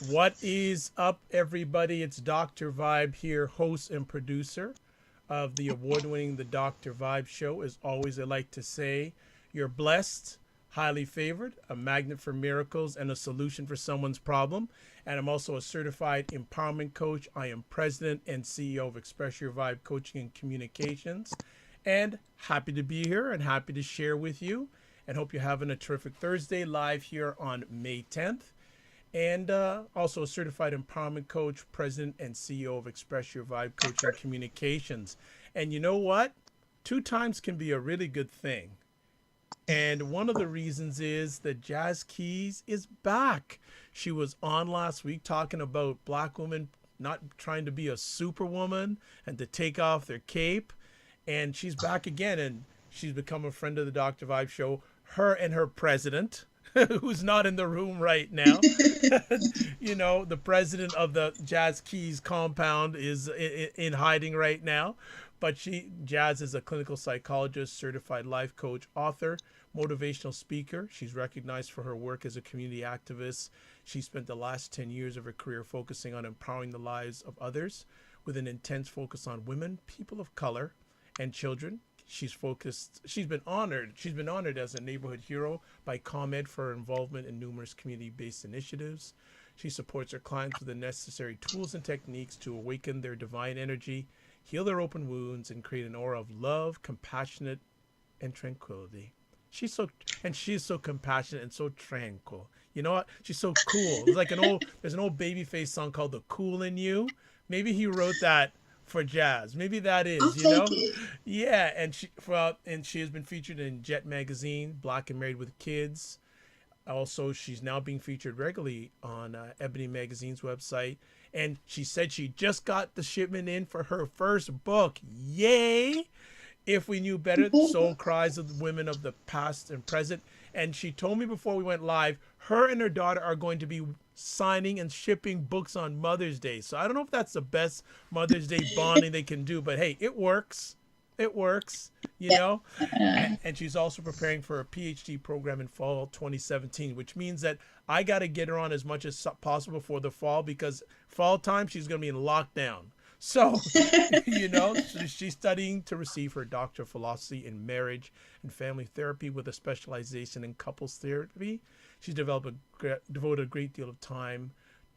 What is up, everybody? It's Dr. Vibe here, host and producer of the award-winning The Dr. Vibe Show. As always, I like to say, you're blessed, highly favored, a magnet for miracles, and a solution for someone's problem. And I'm also a certified empowerment coach. I am president and CEO of Express Your Vibe Coaching and Communications. And happy to be here and happy to share with you. And hope you're having a terrific Thursday live here on May 10th. And also a certified empowerment coach, president and CEO of Express Your Vibe Coaching Communications. And you know what? 2 times can be a really good thing. And one of the reasons is that Jazz Keys is back. She was on last week talking about Black women not trying to be a superwoman and to take off their cape. And she's back again, and she's become a friend of the Dr. Vibe Show. Her and her president, who's not in the room right now. You know, the president of the Jazz Keys compound is in hiding right now. But Jazz is a clinical psychologist, certified life coach, author, motivational speaker. She's recognized for her work as a community activist. She spent the last 10 years of her career focusing on empowering the lives of others with an intense focus on women, people of color, and children. She's been honored as a neighborhood hero by ComEd for her involvement in numerous community-based initiatives. She supports her clients with the necessary tools and techniques to awaken their divine energy, heal their open wounds, and create an aura of love, compassionate, and tranquility. She's so compassionate and so tranquil. You know what? She's so cool. There's an old Babyface song called "The Cool in You." Maybe he wrote that for Jazz. Maybe that I'll is, you know? take it. Yeah, and she has been featured in Jet Magazine, Black and Married with Kids. Also, she's now being featured regularly on Ebony Magazine's website. And she said she just got the shipment in for her first book. Yay! If We Knew Better, the Soul Cries of the Women of the Past and Present. And she told me before we went live, her and her daughter are going to be signing and shipping books on Mother's Day. So I don't know if that's the best Mother's Day bonding they can do, but hey, it works. It works, you know? And she's also preparing for a PhD program in fall 2017, which means that I got to get her on as much as possible before the fall, because fall time, she's going to be in lockdown. So, you know, she's studying to receive her Doctor of Philosophy in Marriage and Family Therapy with a specialization in couples therapy. She's devoted a great deal of time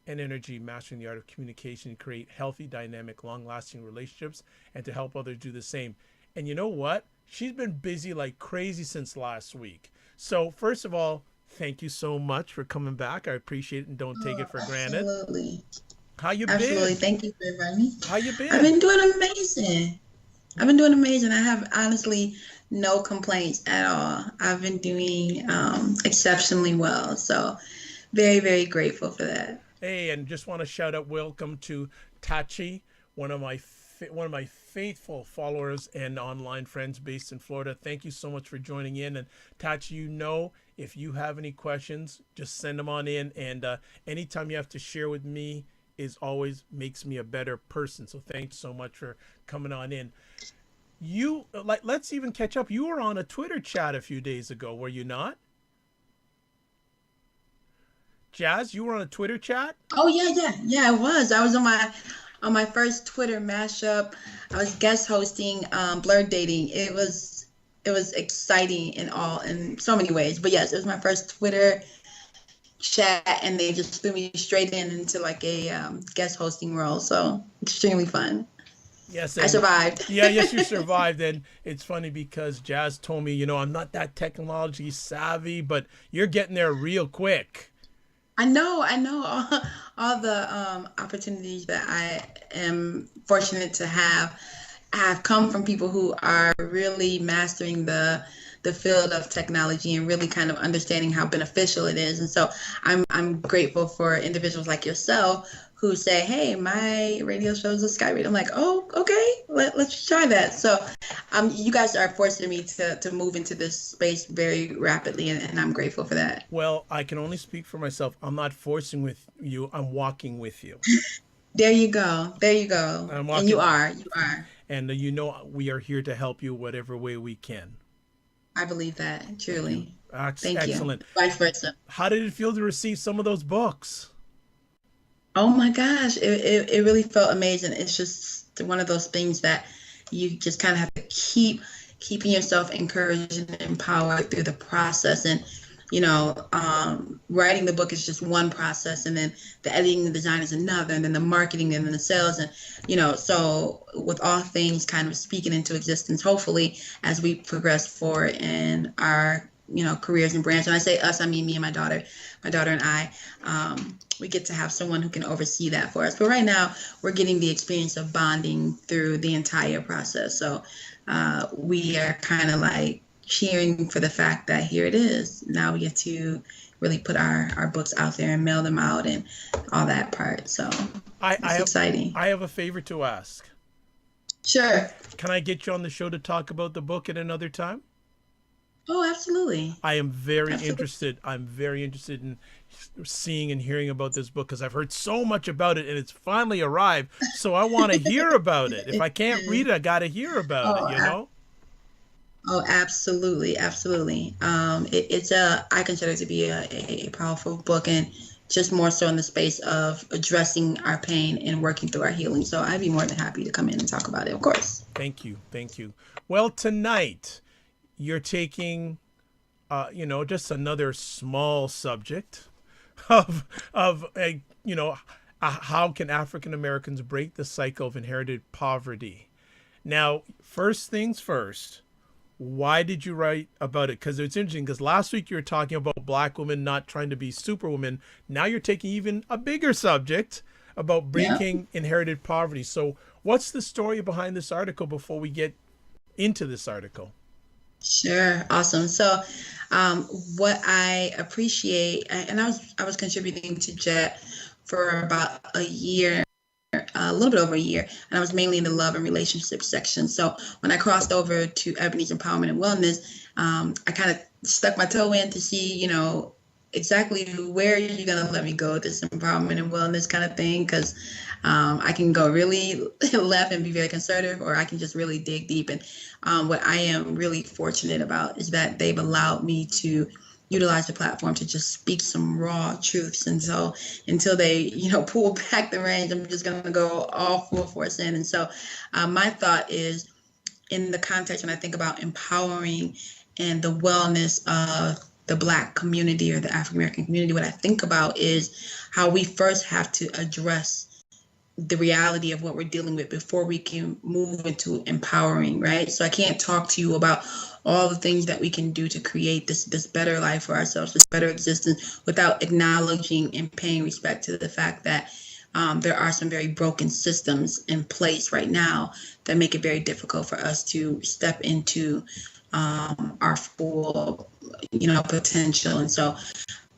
and energy mastering the art of communication to create healthy, dynamic, long-lasting relationships and to help others do the same. And you know what? She's been busy like crazy since last week. So, first of all, thank you so much for coming back. I appreciate it and don't take it for granted. Absolutely. How you Absolutely. been? Thank you for inviting me. How you I've been? been doing amazing. I've been doing amazing. I have honestly no complaints at all. I've been doing exceptionally well. So very, very grateful for that. Hey, and just want to shout out welcome to Tachi, one of my faithful followers and online friends based in Florida. Thank you so much for joining in. And Tachi, you know, if you have any questions, just send them on in. And anytime you have to share with me is always makes me a better person. So thanks so much for coming on in. Let's even catch up. You were on a Twitter chat a few days ago, were you not? Jazz, you were on a Twitter chat? Oh yeah, I was. I was on my first Twitter mashup. I was guest hosting Blurred Dating. It was exciting in so many ways. But yes, it was my first Twitter chat, and they just threw me straight into like a guest hosting role. So extremely fun. Yes, I survived. Yeah, yes, you survived. And it's funny because Jazz told me, you know, I'm not that technology savvy, but you're getting there real quick. I know all the opportunities that I am fortunate to have come from people who are really mastering the field of technology and really kind of understanding how beneficial it is. And so I'm grateful for individuals like yourself who say, hey, my radio show is a Sky Radio. I'm like, oh, okay, let's try that. So you guys are forcing me to move into this space very rapidly, and I'm grateful for that. Well, I can only speak for myself. I'm not forcing with you. I'm walking with you. There you go. And you are. And you know we are here to help you whatever way we can. I believe that, truly. Thank Excellent. you. Vice versa. How did it feel to receive some of those books? Oh my gosh, it really felt amazing. It's just one of those things that you just kind of have to keeping yourself encouraged and empowered through the process. And writing the book is just one process, and then the editing and design is another, and then the marketing and then the sales, and so with all things kind of speaking into existence, hopefully as we progress forward in our careers and branch. And I say us, I mean me and my daughter and I, we get to have someone who can oversee that for us. But right now, we're getting the experience of bonding through the entire process. So we are kind of like cheering for the fact that here it is. Now we get to really put our books out there and mail them out and all that part. So it's exciting. I have a favor to ask. Sure. Can I get you on the show to talk about the book at another time? Oh, absolutely. I am very interested. I'm very interested in seeing and hearing about this book because I've heard so much about it and it's finally arrived. So I want to hear about it. If I can't read it, I got to hear about it, Oh, absolutely. Absolutely. I consider it to be a powerful book, and just more so in the space of addressing our pain and working through our healing. So I'd be more than happy to come in and talk about it, of course. Thank you. Thank you. Well, tonight you're taking, just another small subject of how can African Americans break the cycle of inherited poverty? Now, first things first, why did you write about it? Because it's interesting, because last week you were talking about Black women not trying to be superwomen. Now you're taking even a bigger subject about breaking inherited poverty. So what's the story behind this article before we get into this article? Sure. Awesome. So, what I appreciate, and I was contributing to Jet for about a year, a little bit over a year, and I was mainly in the love and relationship section. So when I crossed over to Ebony's Empowerment and Wellness, I kind of stuck my toe in to see, exactly where you're going to let me go with this empowerment and wellness kind of thing, because I can go really left and be very conservative, or I can just really dig deep. And what I am really fortunate about is that they've allowed me to utilize the platform to just speak some raw truths. And so until they, pull back the reins, I'm just going to go all full force in. And so my thought is, in the context when I think about empowering and the wellness of the Black community or the African American community, what I think about is how we first have to address the reality of what we're dealing with before we can move into empowering, right? So I can't talk to you about all the things that we can do to create this better life for ourselves, this better existence, without acknowledging and paying respect to the fact that there are some very broken systems in place right now that make it very difficult for us to step into our full, potential. And so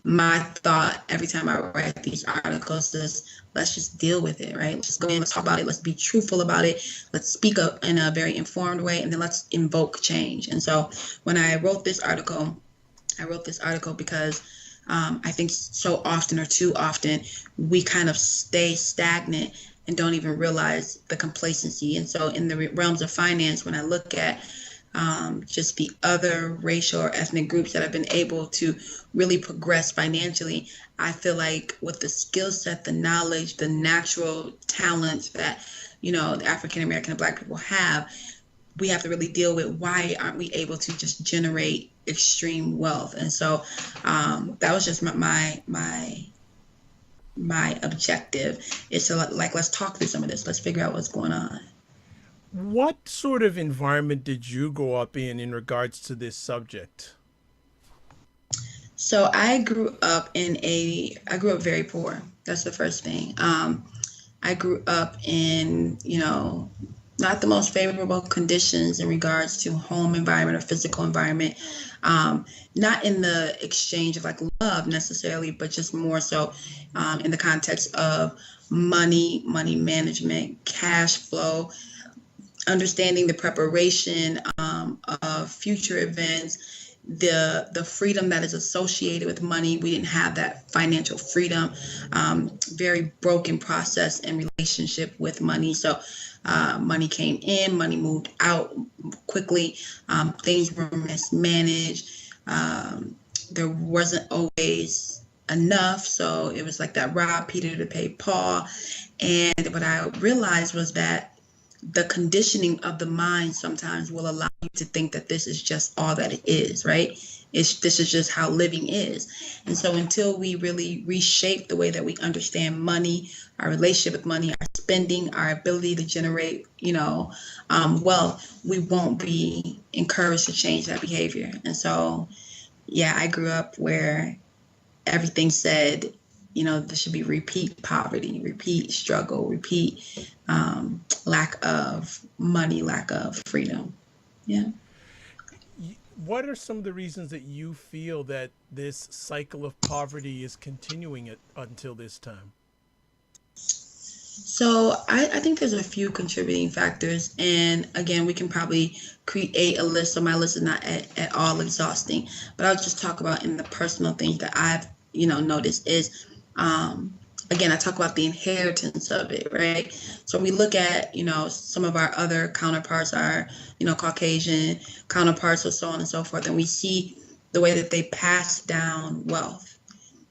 my thought every time I write these articles is, let's just deal with it, right? Let's just go in, let's talk about it, let's be truthful about it, let's speak up in a very informed way, and then let's invoke change. And so when I wrote this article because I think so often, or too often, we kind of stay stagnant and don't even realize the complacency. And so in the realms of finance, when I look at just the other racial or ethnic groups that have been able to really progress financially, I feel like with the skill set, the knowledge, the natural talents that, the African American and Black people have, we have to really deal with why aren't we able to just generate extreme wealth. And so that was just my objective, is to let's talk through some of this. Let's figure out what's going on. What sort of environment did you grow up in regards to this subject? So I grew up very poor. That's the first thing. I grew up in, not the most favorable conditions in regards to home environment or physical environment. Not in the exchange of like love necessarily, but just more so in the context of money management, cash flow, understanding the preparation of future events, the freedom that is associated with money. We didn't have that financial freedom, very broken process and relationship with money. So money came in, money moved out quickly. Things were mismanaged. There wasn't always enough. So it was like that rob Peter to pay Paul. And what I realized was that the conditioning of the mind sometimes will allow you to think that this is just all that it is, right? This is just how living is. And so until we really reshape the way that we understand money, our relationship with money, our spending, our ability to generate, wealth, we won't be encouraged to change that behavior. And so, yeah, I grew up where everything said, there should be repeat poverty, repeat struggle, repeat lack of money, lack of freedom. Yeah. What are some of the reasons that you feel that this cycle of poverty is continuing it until this time? So I think there's a few contributing factors. And again, we can probably create a list. So my list is not at all exhausting, but I'll just talk about in the personal things that I've, noticed is, again, I talk about the inheritance of it, right? So we look at, some of our other counterparts, our, Caucasian counterparts, or so on and so forth, and we see the way that they pass down wealth.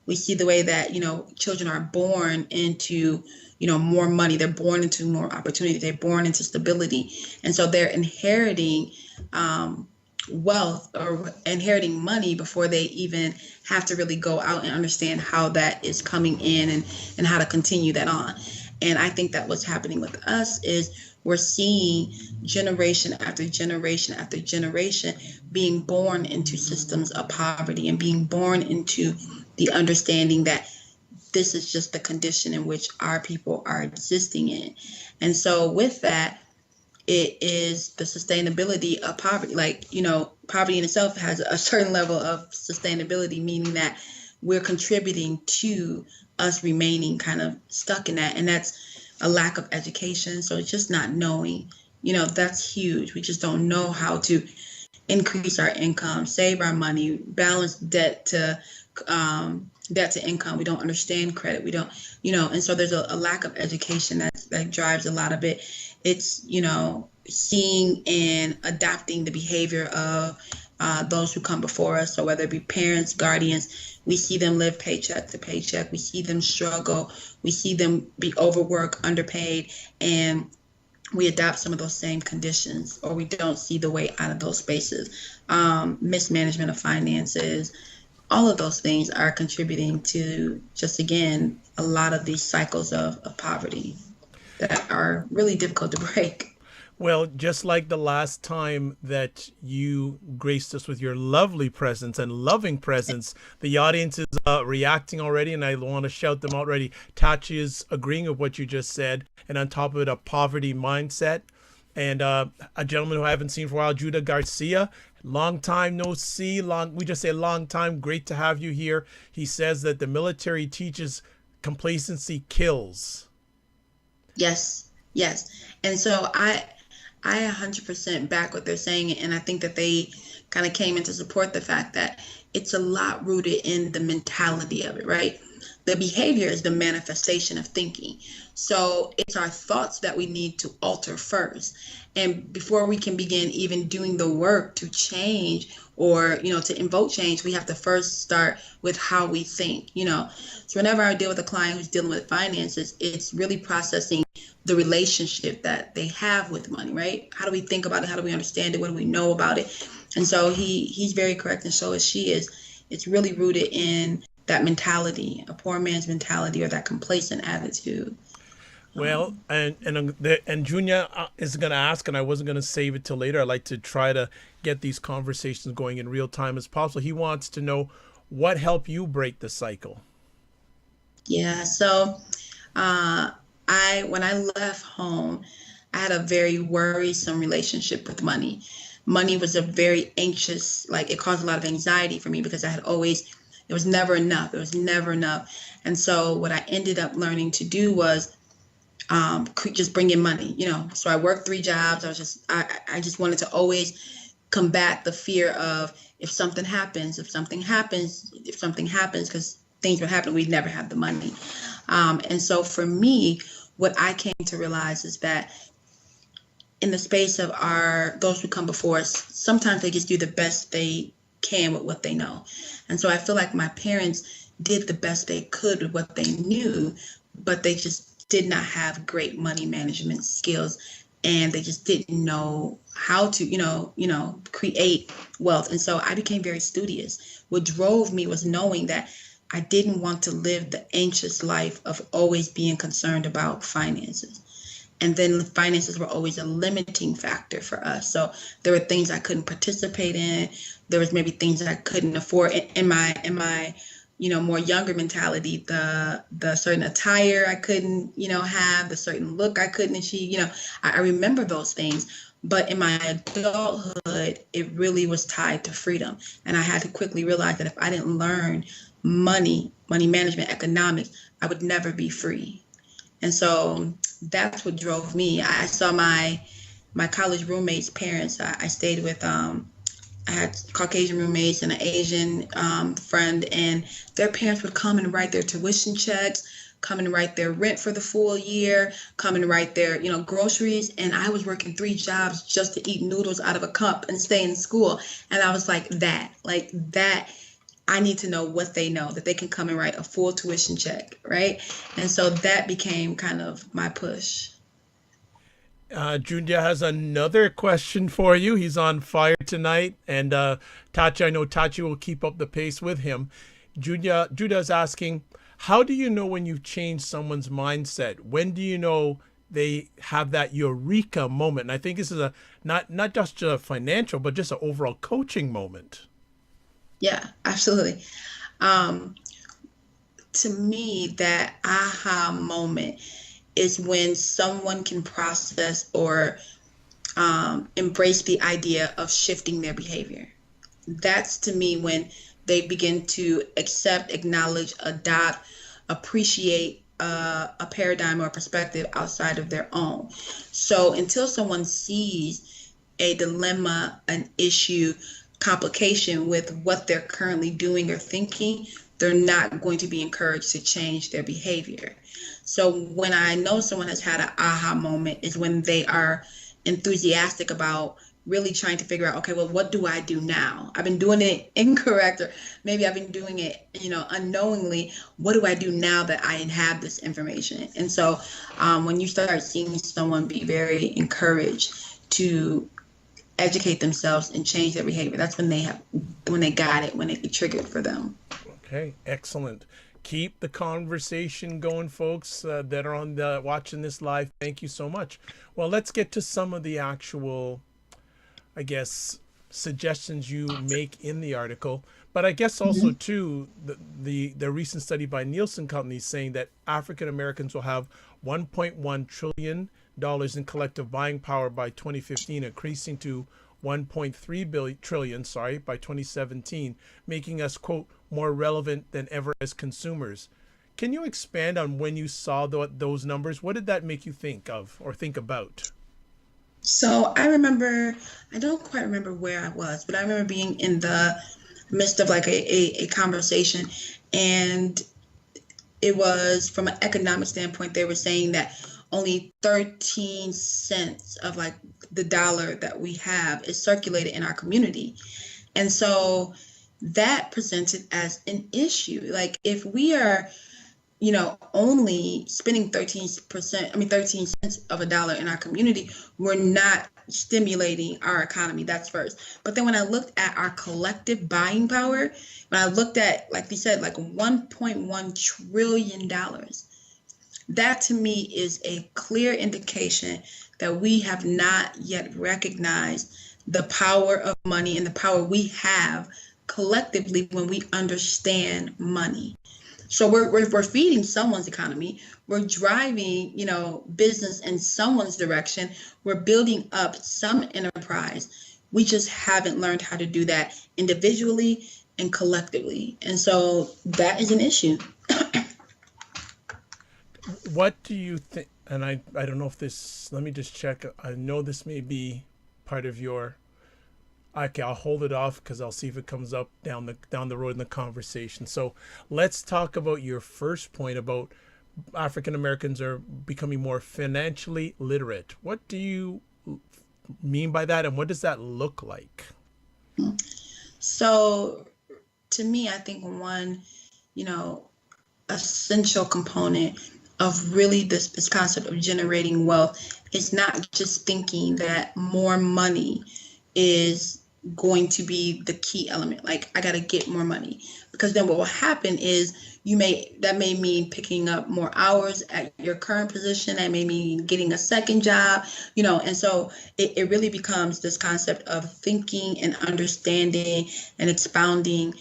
We see the way that, children are born into, more money. They're born into more opportunity. They're born into stability. And so they're inheriting wealth or inheriting money before they even have to really go out and understand how that is coming in and how to continue that on. And I think that what's happening with us is we're seeing generation after generation after generation being born into systems of poverty and being born into the understanding that this is just the condition in which our people are existing in. And so with that, it is the sustainability of poverty. Like, poverty in itself has a certain level of sustainability, meaning that we're contributing to us remaining kind of stuck in that. And that's a lack of education. So it's just not knowing, that's huge. We just don't know how to increase our income, save our money, balance debt to income. We don't understand credit. We don't, and so there's a lack of education that drives a lot of it. It's, seeing and adopting the behavior of those who come before us. So whether it be parents, guardians, we see them live paycheck to paycheck. We see them struggle. We see them be overworked, underpaid, and we adopt some of those same conditions, or we don't see the way out of those spaces. Mismanagement of finances, all of those things are contributing to just, again, a lot of these cycles of poverty that are really difficult to break. Well, just like the last time that you graced us with your lovely presence and loving presence, the audience is reacting already, and I want to shout them out already. Tachi is agreeing with what you just said, and on top of it, a poverty mindset. And a gentleman who I haven't seen for a while, Judah Garcia. Long time no see. We just say long time. Great to have you here. He says that the military teaches complacency kills. Yes, yes. And so I 100% back what they're saying, and I think that they kind of came in to support the fact that it's a lot rooted in the mentality of it, right? The behavior is the manifestation of thinking. So it's our thoughts that we need to alter first. And before we can begin even doing the work to change or, to invoke change, we have to first start with how we think, So whenever I deal with a client who's dealing with finances, it's really processing the relationship that they have with money, right? How do we think about it? How do we understand it? What do we know about it? And so he's very correct, and so as she is. It's really rooted in that mentality, a poor man's mentality, or that complacent attitude. Well, and Junior is going to ask, and I wasn't going to save it till later. I like to try to get these conversations going in real time as possible. He wants to know what helped you break the cycle. Yeah, so when I left home, I had a very worrisome relationship with money. Money was a very anxious, it caused a lot of anxiety for me because it was never enough. It was never enough. And so what I ended up learning to do was just bring in money, So I worked 3 jobs. I just wanted to always combat the fear of if something happens, because things would happen, we'd never have the money. And so for me, what I came to realize is that in the space of those who come before us, sometimes they just do the best they can with what they know. And so I feel like my parents did the best they could with what they knew, but they just did not have great money management skills, and they just didn't know how to, create wealth. And so I became very studious. What drove me was knowing that I didn't want to live the anxious life of always being concerned about finances. And then finances were always a limiting factor for us. So there were things I couldn't participate in. There was maybe things I couldn't afford in my more younger mentality. The certain attire I couldn't have, the certain look I couldn't achieve. I remember those things. But in my adulthood, it really was tied to freedom. And I had to quickly realize that if I didn't learn money management, economics, I would never be free. And so that's what drove me. I saw my college roommates' parents. I stayed with I had Caucasian roommates and an Asian friend, and their parents would come and write their tuition checks, come and write their rent for the full year, come and write their groceries. And I was working 3 jobs just to eat noodles out of a cup and stay in school. And I was like that. I need to know what they know, that they can come and write a full tuition check, right? And so that became kind of my push. Junya has another question for you. He's on fire tonight. And Tachi, I know Tachi will keep up the pace with him. Juda's asking, how do you know when you've changed someone's mindset? When do you know they have that Eureka moment? And I think this is a not just a financial, but just an overall coaching moment. Yeah, absolutely. Um, to me, that aha moment is when someone can process or embrace the idea of shifting their behavior. That's to me when they begin to accept, acknowledge, adopt, appreciate a paradigm or perspective outside of their own. So until someone sees a dilemma, an issue, complication with what they're currently doing or thinking, they're not going to be encouraged to change their behavior. So when I know someone has had an aha moment is when they are enthusiastic about really trying to figure out, okay, well, what do I do now? I've been doing it incorrect, or maybe I've been doing it, unknowingly. What do I do now that I have this information? And so when you start seeing someone be very encouraged to educate themselves and change their behavior, that's when they got it, when it triggered for them. Okay, excellent. Keep the conversation going, folks that are on the watching this live. Thank you so much. Well, let's get to some of the actual, I guess, suggestions you make in the article. But I guess also Mhm. too the recent study by Nielsen Company saying that African Americans will have 1.1 trillion dollars in collective buying power by 2015, increasing to 1.3 trillion, by 2017, making us, quote, more relevant than ever as consumers. Can you expand on when you saw those numbers? What did that make you think of or think about? So I remember, I don't quite remember where I was, but I remember being in the midst of like a conversation, and it was from an economic standpoint, they were saying that only 13 cents of like the dollar that we have is circulated in our community. And so that presented as an issue. Like if we are only spending 13%, 13 cents of a dollar in our community, we're not stimulating our economy. That's first. But then when I looked at our collective buying power, when I looked at, like you said, like $1.1 trillion, that to me is a clear indication that we have not yet recognized the power of money and the power we have collectively when we understand money. So we're feeding someone's economy. We're driving, business in someone's direction. We're building up some enterprise. We just haven't learned how to do that individually and collectively. And so that is an issue. What do you think? And I don't know if this, let me just check. I know this may be part of your, okay, I'll hold it off because I'll see if it comes up down the road in the conversation. So let's talk about your first point about African Americans are becoming more financially literate. What do you mean by that, and what does that look like? So to me, I think one, you know, essential component of really this concept of generating wealth. It's not just thinking that more money is going to be the key element. Like, I got to get more money, because then what will happen is that may mean picking up more hours at your current position. That may mean getting a second job, and so it really becomes this concept of thinking and understanding and expounding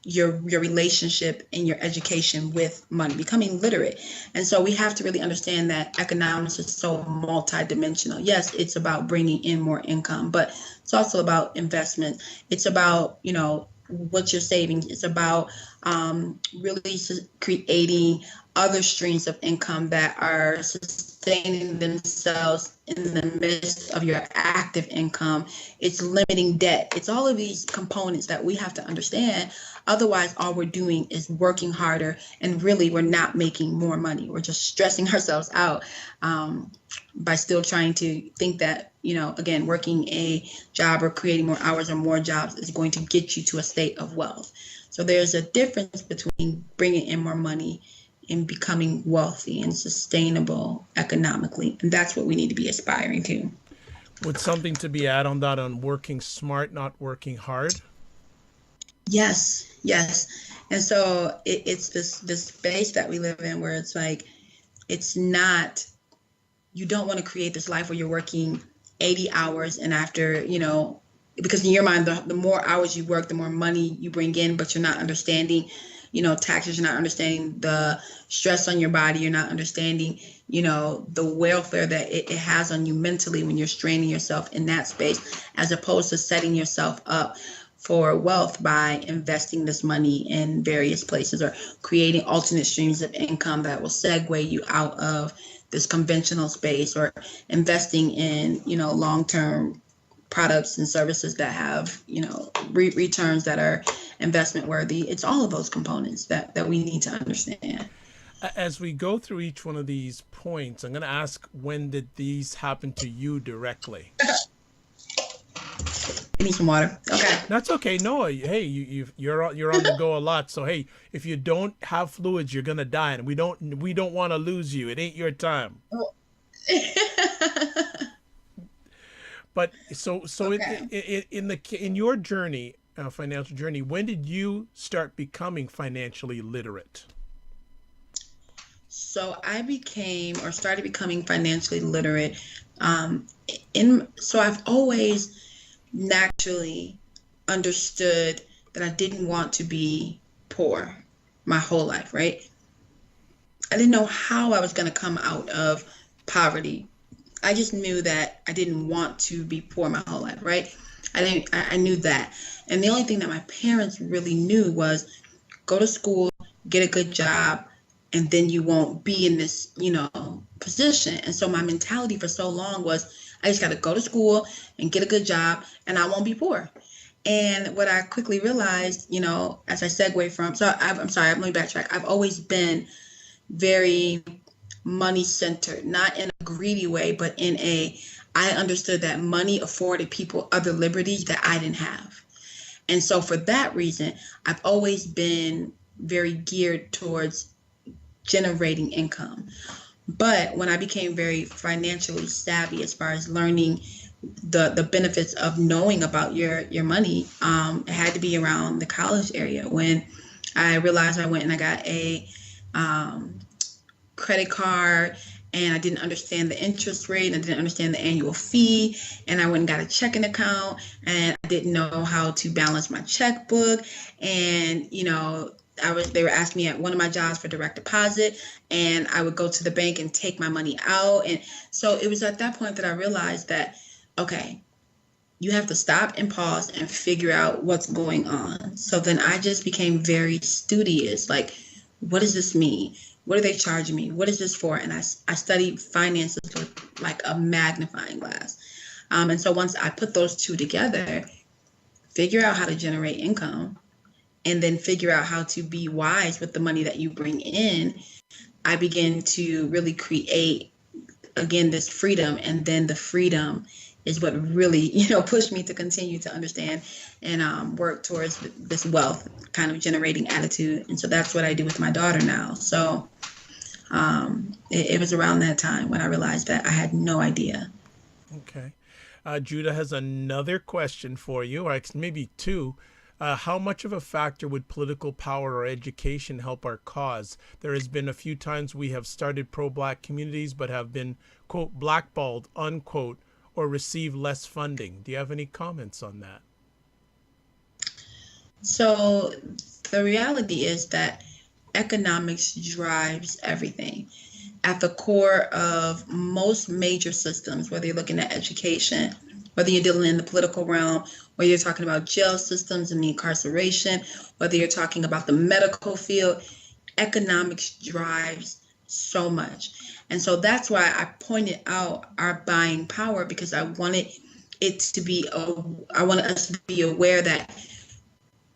your relationship and your education with money, becoming literate. And so we have to really understand that economics is so multidimensional. Yes, it's about bringing in more income, but it's also about investment. It's about, what you're saving. It's about really creating other streams of income that are sustaining themselves in the midst of your active income. It's limiting debt. It's all of these components that we have to understand. Otherwise, all we're doing is working harder, and really we're not making more money. We're just stressing ourselves out by still trying to think that, again, working a job or creating more hours or more jobs is going to get you to a state of wealth. So there's a difference between bringing in more money and becoming wealthy and sustainable economically. And that's what we need to be aspiring to. With something to be added on that, on working smart, not working hard? Yes. And so it's this space that we live in where it's like, it's not, you don't want to create this life where you're working 80 hours and after, because in your mind, the more hours you work, the more money you bring in, but you're not understanding, taxes, you're not understanding the stress on your body, you're not understanding, the welfare that it has on you mentally when you're straining yourself in that space, as opposed to setting yourself up for wealth by investing this money in various places or creating alternate streams of income that will segue you out of this conventional space, or investing in, long-term products and services that have, returns that are investment worthy. It's all of those components that we need to understand. As we go through each one of these points, I'm going to ask, when did these happen to you directly? I need some water. Okay. That's okay. No, hey, you're on the go a lot. So hey, if you don't have fluids, you're gonna die, and we don't want to lose you. It ain't your time. But so okay. In your journey, financial journey, when did you start becoming financially literate? So I started becoming financially literate. So I've always naturally understood that I didn't want to be poor my whole life, right? I didn't know how I was going to come out of poverty. I just knew that I didn't want to be poor my whole life, right? I knew that. And the only thing that my parents really knew was, go to school, get a good job, and then you won't be in this, position. And so my mentality for so long was, I just got to go to school and get a good job, and I won't be poor. And what I quickly realized, as I segue from, I'm sorry, let me backtrack. I've always been very money centered, not in a greedy way, but I understood that money afforded people other liberties that I didn't have. And so for that reason, I've always been very geared towards generating income. But when I became very financially savvy, as far as learning the benefits of knowing about your money, it had to be around the college area, when I realized I went and I got a credit card, and I didn't understand the interest rate, and I didn't understand the annual fee, and I went and got a checking account, and I didn't know how to balance my checkbook, and they were asking me at one of my jobs for direct deposit, and I would go to the bank and take my money out. And so it was at that point that I realized that, okay, you have to stop and pause and figure out what's going on. So then I just became very studious. Like, what does this mean? What are they charging me? What is this for? And I studied finances with like a magnifying glass. And so once I put those two together, figure out how to generate income, and then figure out how to be wise with the money that you bring in, I began to really create, again, this freedom, and then the freedom is what really, pushed me to continue to understand and work towards this wealth kind of generating attitude. And so that's what I do with my daughter now. So it was around that time when I realized that I had no idea. Okay. Judah has another question for you, or maybe two. How much of a factor would political power or education help our cause? There has been a few times we have started pro-black communities but have been, quote, blackballed, unquote, or received less funding. Do you have any comments on that? So the reality is that economics drives everything. At the core of most major systems, whether you're looking at education, whether you're dealing in the political realm, whether you're talking about jail systems and the incarceration, whether you're talking about the medical field, economics drives so much. And so that's why I pointed out our buying power, because I wanted us to be aware that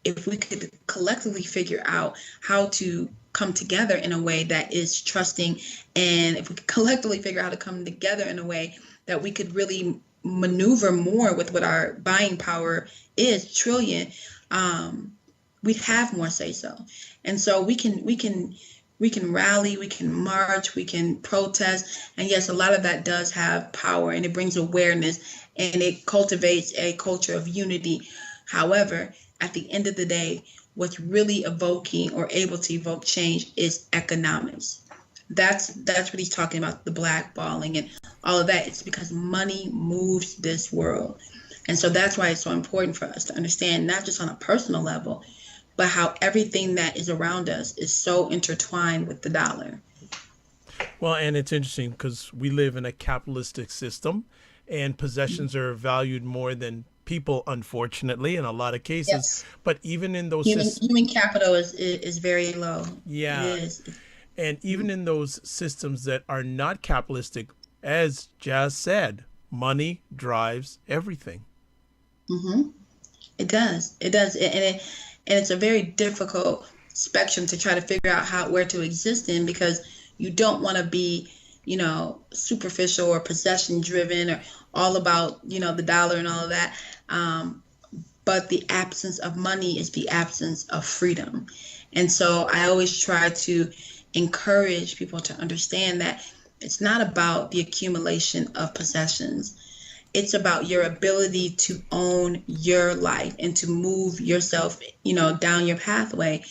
if we could collectively figure out how to come together in a way that is trusting, and if we could collectively figure out how to come together in a way that we could really maneuver more with what our buying power is, trillion, we'd have more say so. And so we can rally, we can march, we can protest, and yes, a lot of that does have power, and it brings awareness, and it cultivates a culture of unity. However, at the end of the day, what's really evoking or able to evoke change is economics. That's what he's talking about, the blackballing and all of that. It's because money moves this world. And so that's why it's so important for us to understand, not just on a personal level, but how everything that is around us is so intertwined with the dollar. Well, and it's interesting because we live in a capitalistic system, and possessions are valued more than people, unfortunately, in a lot of cases. Yes. But even in those human capital is very low. Yeah. It is. And even in those systems that are not capitalistic, as Jazz said, money drives everything. Mm-hmm. It does. And it's a very difficult spectrum to try to figure out where to exist in, because you don't want to be, superficial or possession driven or all about, the dollar and all of that. But the absence of money is the absence of freedom. And so I always try to encourage people to understand that it's not about the accumulation of possessions. It's about your ability to own your life and to move yourself, down your pathway.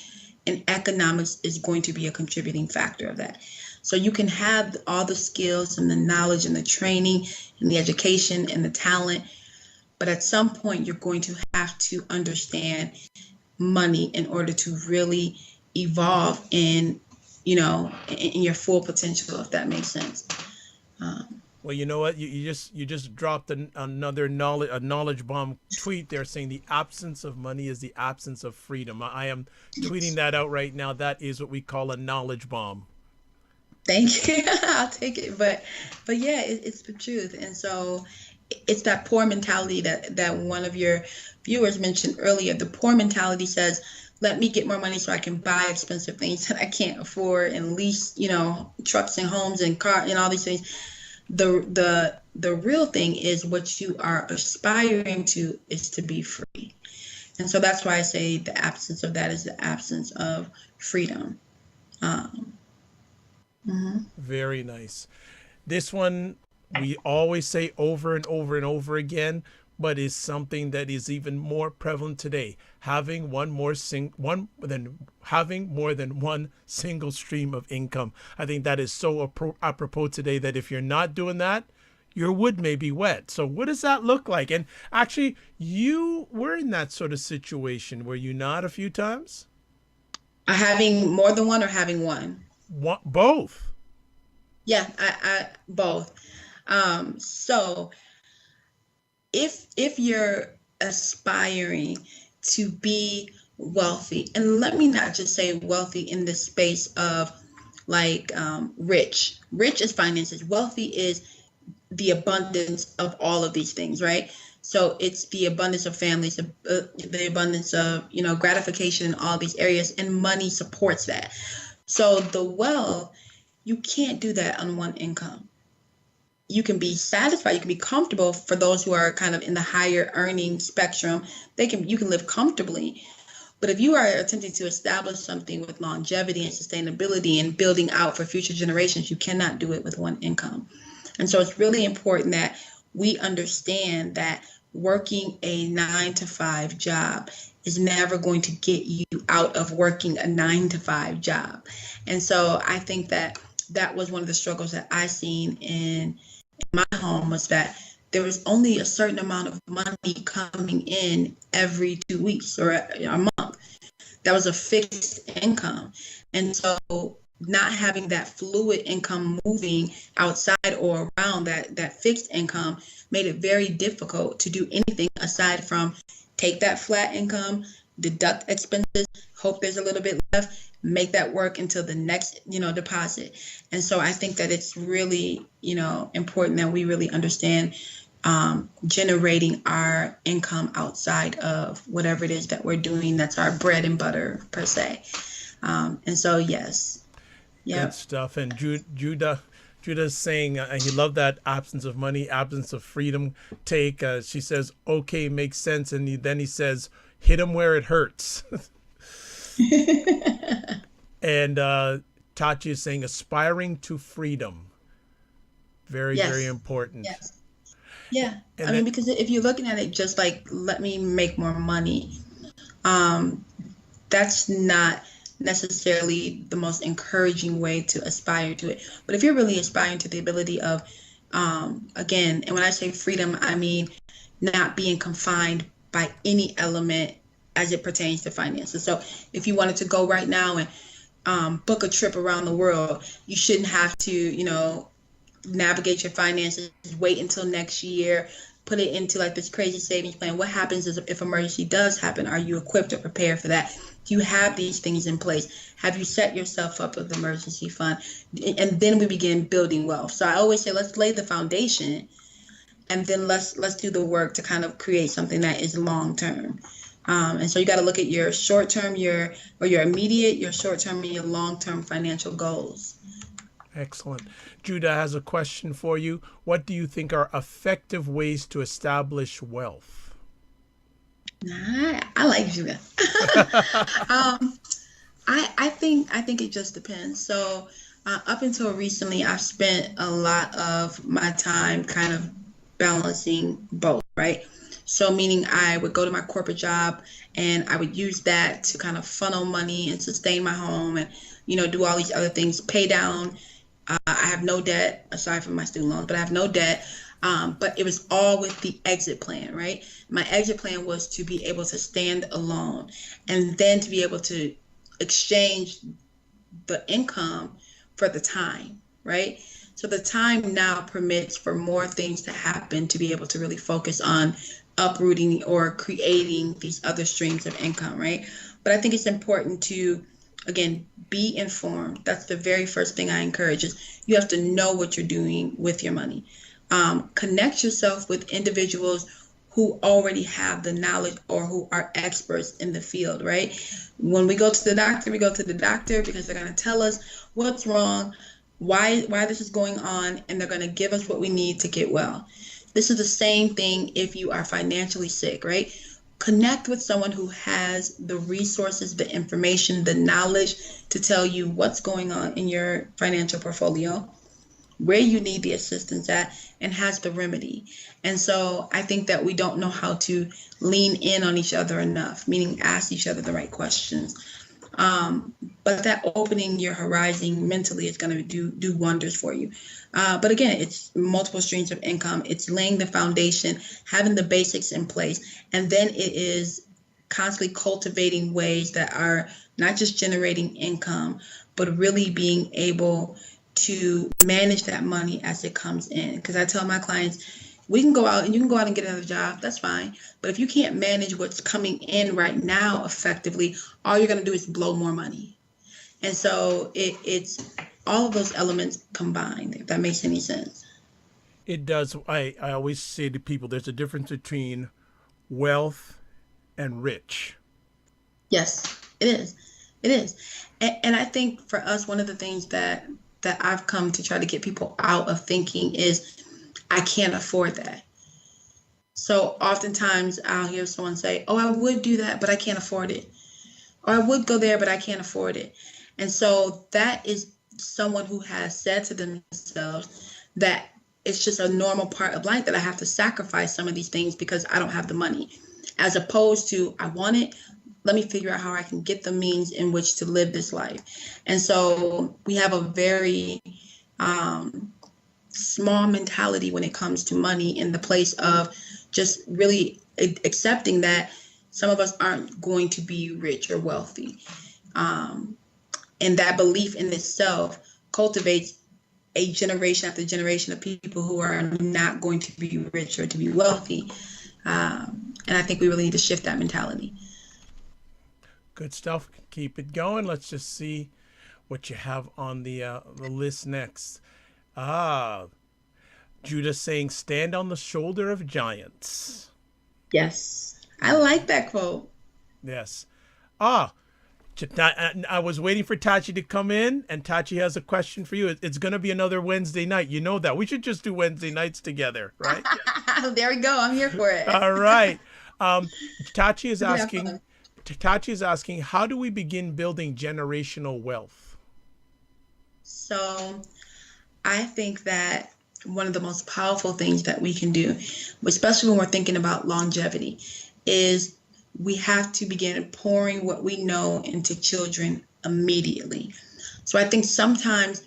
And economics is going to be a contributing factor of that. So you can have all the skills and the knowledge and the training and the education and the talent, but at some point you're going to have to understand money in order to really evolve in your full potential, if that makes sense. Well, you know what? You just dropped another knowledge bomb tweet there, saying the absence of money is the absence of freedom. I am tweeting that out right now. That is what we call a knowledge bomb. Thank you. I'll take it. But yeah, it's the truth. And so it's that poor mentality that one of your viewers mentioned earlier. The poor mentality says, let me get more money so I can buy expensive things that I can't afford and lease, trucks and homes and cars and all these things. The real thing is what you are aspiring to is to be free. And so that's why I say the absence of that is the absence of freedom. Very nice. This one we always say over and over and over again, but is something that is even more prevalent today. Having more than one single stream of income. I think that is so apropos today that if you're not doing that, your wood may be wet. So what does that look like? And actually, you were in that sort of situation, were you not, a few times? Having more than one or having one? Both. Yeah, I both. So if you're aspiring to be wealthy, and let me not just say wealthy in the space of like rich is finances. Wealthy is the abundance of all of these things, right? So it's the abundance of families, the abundance of, gratification in all these areas, and money supports that. So the wealth, you can't do that on one income. you can be satisfied, you can be comfortable. For those who are kind of in the higher earning spectrum, you can live comfortably. But if you are attempting to establish something with longevity and sustainability and building out for future generations, you cannot do it with one income. And so it's really important that we understand that working a 9 to 5 job is never going to get you out of working a 9 to 5 job. And so I think that that was one of the struggles that I seen in my home, was that there was only a certain amount of money coming in every 2 weeks or a month. That was a fixed income. And so not having that fluid income moving outside or around that fixed income made it very difficult to do anything aside from take that flat income, deduct expenses, hope there's a little bit left, make that work until the next, deposit. And so I think that it's really, important that we really understand generating our income outside of whatever it is that we're doing. That's our bread and butter per se. And so, yes. Yep. Good stuff. And Judah's saying he loved that absence of money, absence of freedom take. She says, okay, makes sense. And then he says, hit him where it hurts. And Tachi is saying, aspiring to freedom. Very, yes. Very important. Yes. Yeah. And because if you're looking at it just like, let me make more money, that's not necessarily the most encouraging way to aspire to it. But if you're really aspiring to the ability of, again, and when I say freedom, I mean not being confined by any element as it pertains to finances. So if you wanted to go right now and book a trip around the world, you shouldn't have to, navigate your finances, wait until next year, put it into like this crazy savings plan. What happens is if emergency does happen, are you equipped or prepared for that? Do you have these things in place? Have you set yourself up with the emergency fund? And then we begin building wealth. So I always say, let's lay the foundation, and then let's do the work to kind of create something that is long term. And so you got to look at your short term, your immediate, your short term, and your long term financial goals. Excellent. Judah has a question for you. What do you think are effective ways to establish wealth? I like Judah. I think it just depends. So up until recently, I've spent a lot of my time kind of balancing both, right? So meaning I would go to my corporate job and I would use that to kind of funnel money and sustain my home and, do all these other things, pay down. I have no debt aside from my student loans, but I have no debt. But it was all with the exit plan, right? My exit plan was to be able to stand alone and then to be able to exchange the income for the time, right? So the time now permits for more things to happen to be able to really focus on uprooting or creating these other streams of income, right? But I think it's important to, again, be informed. That's the very first thing I encourage is you have to know what you're doing with your money. Connect yourself with individuals who already have the knowledge or who are experts in the field, right? When we go to the doctor, we go to the doctor because they're going to tell us what's wrong, why this is going on, and they're going to give us what we need to get well. This is the same thing if you are financially sick, right? Connect with someone who has the resources, the information, the knowledge to tell you what's going on in your financial portfolio, where you need the assistance at, and has the remedy. And so I think that we don't know how to lean in on each other enough, meaning ask each other the right questions. But that opening your horizon mentally is going to do wonders for you. But again, it's multiple streams of income. It's laying the foundation, having the basics in place, and then it is constantly cultivating ways that are not just generating income, but really being able to manage that money as it comes in. Because I tell my clients, we can go out and you can go out and get another job. That's fine. But if you can't manage what's coming in right now effectively, all you're going to do is blow more money. And so it's all of those elements combined, if that makes any sense. It does. I always say to people, there's a difference between wealth and rich. Yes, it is. It is. And I think for us, one of the things that I've come to try to get people out of thinking is I can't afford that. So oftentimes I'll hear someone say, oh, I would do that, but I can't afford it. Or I would go there, but I can't afford it. And so that is someone who has said to themselves that it's just a normal part of life that I have to sacrifice some of these things because I don't have the money. As opposed to, I want it, let me figure out how I can get the means in which to live this life. And so we have a very small mentality when it comes to money, in the place of just really accepting that some of us aren't going to be rich or wealthy. And that belief in itself cultivates a generation after generation of people who are not going to be rich or to be wealthy. And I think we really need to shift that mentality. Good stuff. Keep it going. Let's just see what you have on the list next. Judah saying, stand on the shoulder of giants. Yes, I like that quote. Yes. I was waiting for Tachi to come in, and Tachi has a question for you. It's going to be another Wednesday night. You know that. We should just do Wednesday nights together, right? There we go. I'm here for it. All right. Tachi is asking, how do we begin building generational wealth? So I think that one of the most powerful things that we can do, especially when we're thinking about longevity, is we have to begin pouring what we know into children immediately. So I think sometimes,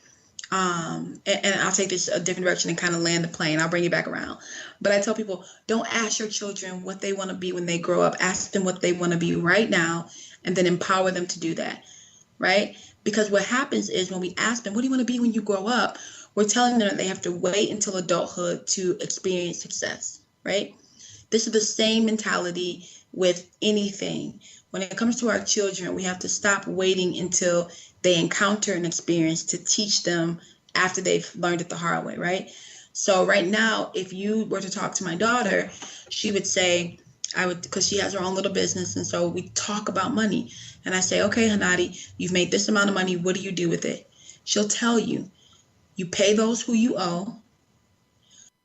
and I'll take this a different direction and kind of land the plane. I'll bring you back around. But I tell people, don't ask your children what they want to be when they grow up. Ask them what they want to be right now, and then empower them to do that, right? Because what happens is when we ask them, what do you want to be when you grow up? We're telling them that they have to wait until adulthood to experience success, right? This is the same mentality with anything. When it comes to our children, we have to stop waiting until they encounter an experience to teach them after they've learned it the hard way, right? So right now, if you were to talk to my daughter, she would say, because she has her own little business, and so we talk about money. And I say, okay, Hanadi, you've made this amount of money. What do you do with it? She'll tell you. You pay those who you owe.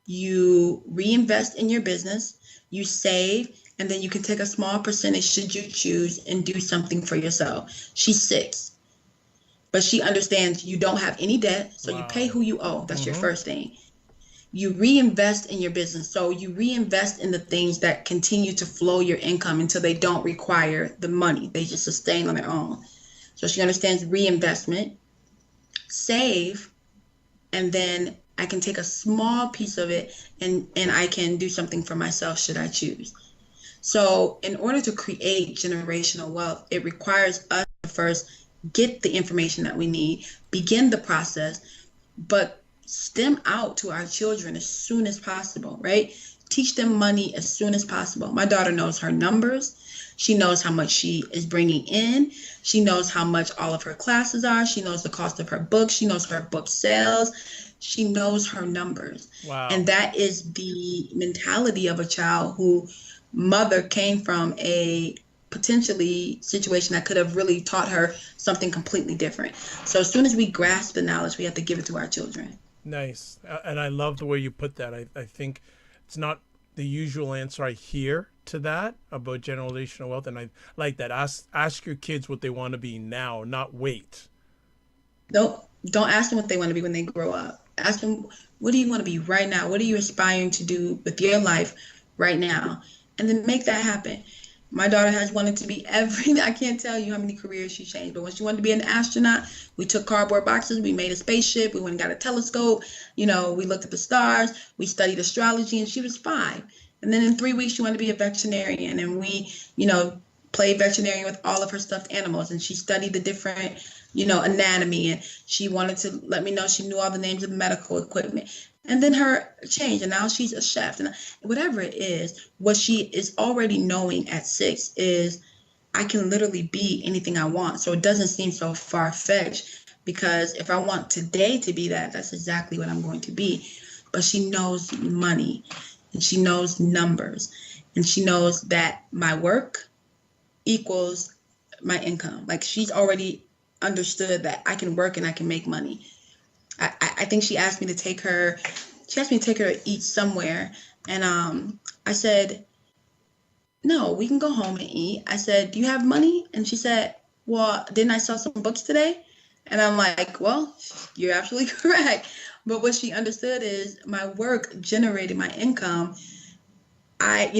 You reinvest in your business. You save, and then you can take a small percentage should you choose and do something for yourself. She's 6, but she understands you don't have any debt, so you pay who you owe. That's your first thing. You reinvest in your business. So you reinvest in the things that continue to flow your income until they don't require the money. They just sustain on their own. So she understands reinvestment, save, and then I can take a small piece of it and I can do something for myself should I choose. So in order to create generational wealth, it requires us to first get the information that we need, begin the process, but stem out to our children as soon as possible, right? Teach them money as soon as possible. My daughter knows her numbers. She knows how much she is bringing in. She knows how much all of her classes are. She knows the cost of her books. She knows her book sales. She knows her numbers. Wow. And that is the mentality of a child who mother came from a potentially situation that could have really taught her something completely different. So as soon as we grasp the knowledge, we have to give it to our children. Nice. And I love the way you put that. I think it's not the usual answer I hear to that about generational wealth, and I like that. Ask your kids what they want to be now, not wait. Don't ask them what they want to be when they grow up. Ask them, what do you want to be right now? What are you aspiring to do with your life right now? And then make that happen. My daughter has wanted to be I can't tell you how many careers she changed, but when she wanted to be an astronaut, we took cardboard boxes, we made a spaceship, we went and got a telescope, we looked at the stars, we studied astrology, and she was 5. And then in 3 weeks, she wanted to be a veterinarian, and we, played veterinarian with all of her stuffed animals, and she studied the different, anatomy, and she wanted to let me know she knew all the names of medical equipment. And then her change, and now she's a chef. And whatever it is, what she is already knowing at 6 is I can literally be anything I want. So it doesn't seem so far-fetched, because if I want today to be that, that's exactly what I'm going to be. But she knows money, and she knows numbers, and she knows that my work equals my income. Like, she's already understood that I can work and I can make money. I think she asked me to take her she asked me to take her to eat somewhere. And I said, no, we can go home and eat. I said, do you have money? And she said, well, didn't I sell some books today? And I'm like, well, you're absolutely correct. But what she understood is my work generated my income. I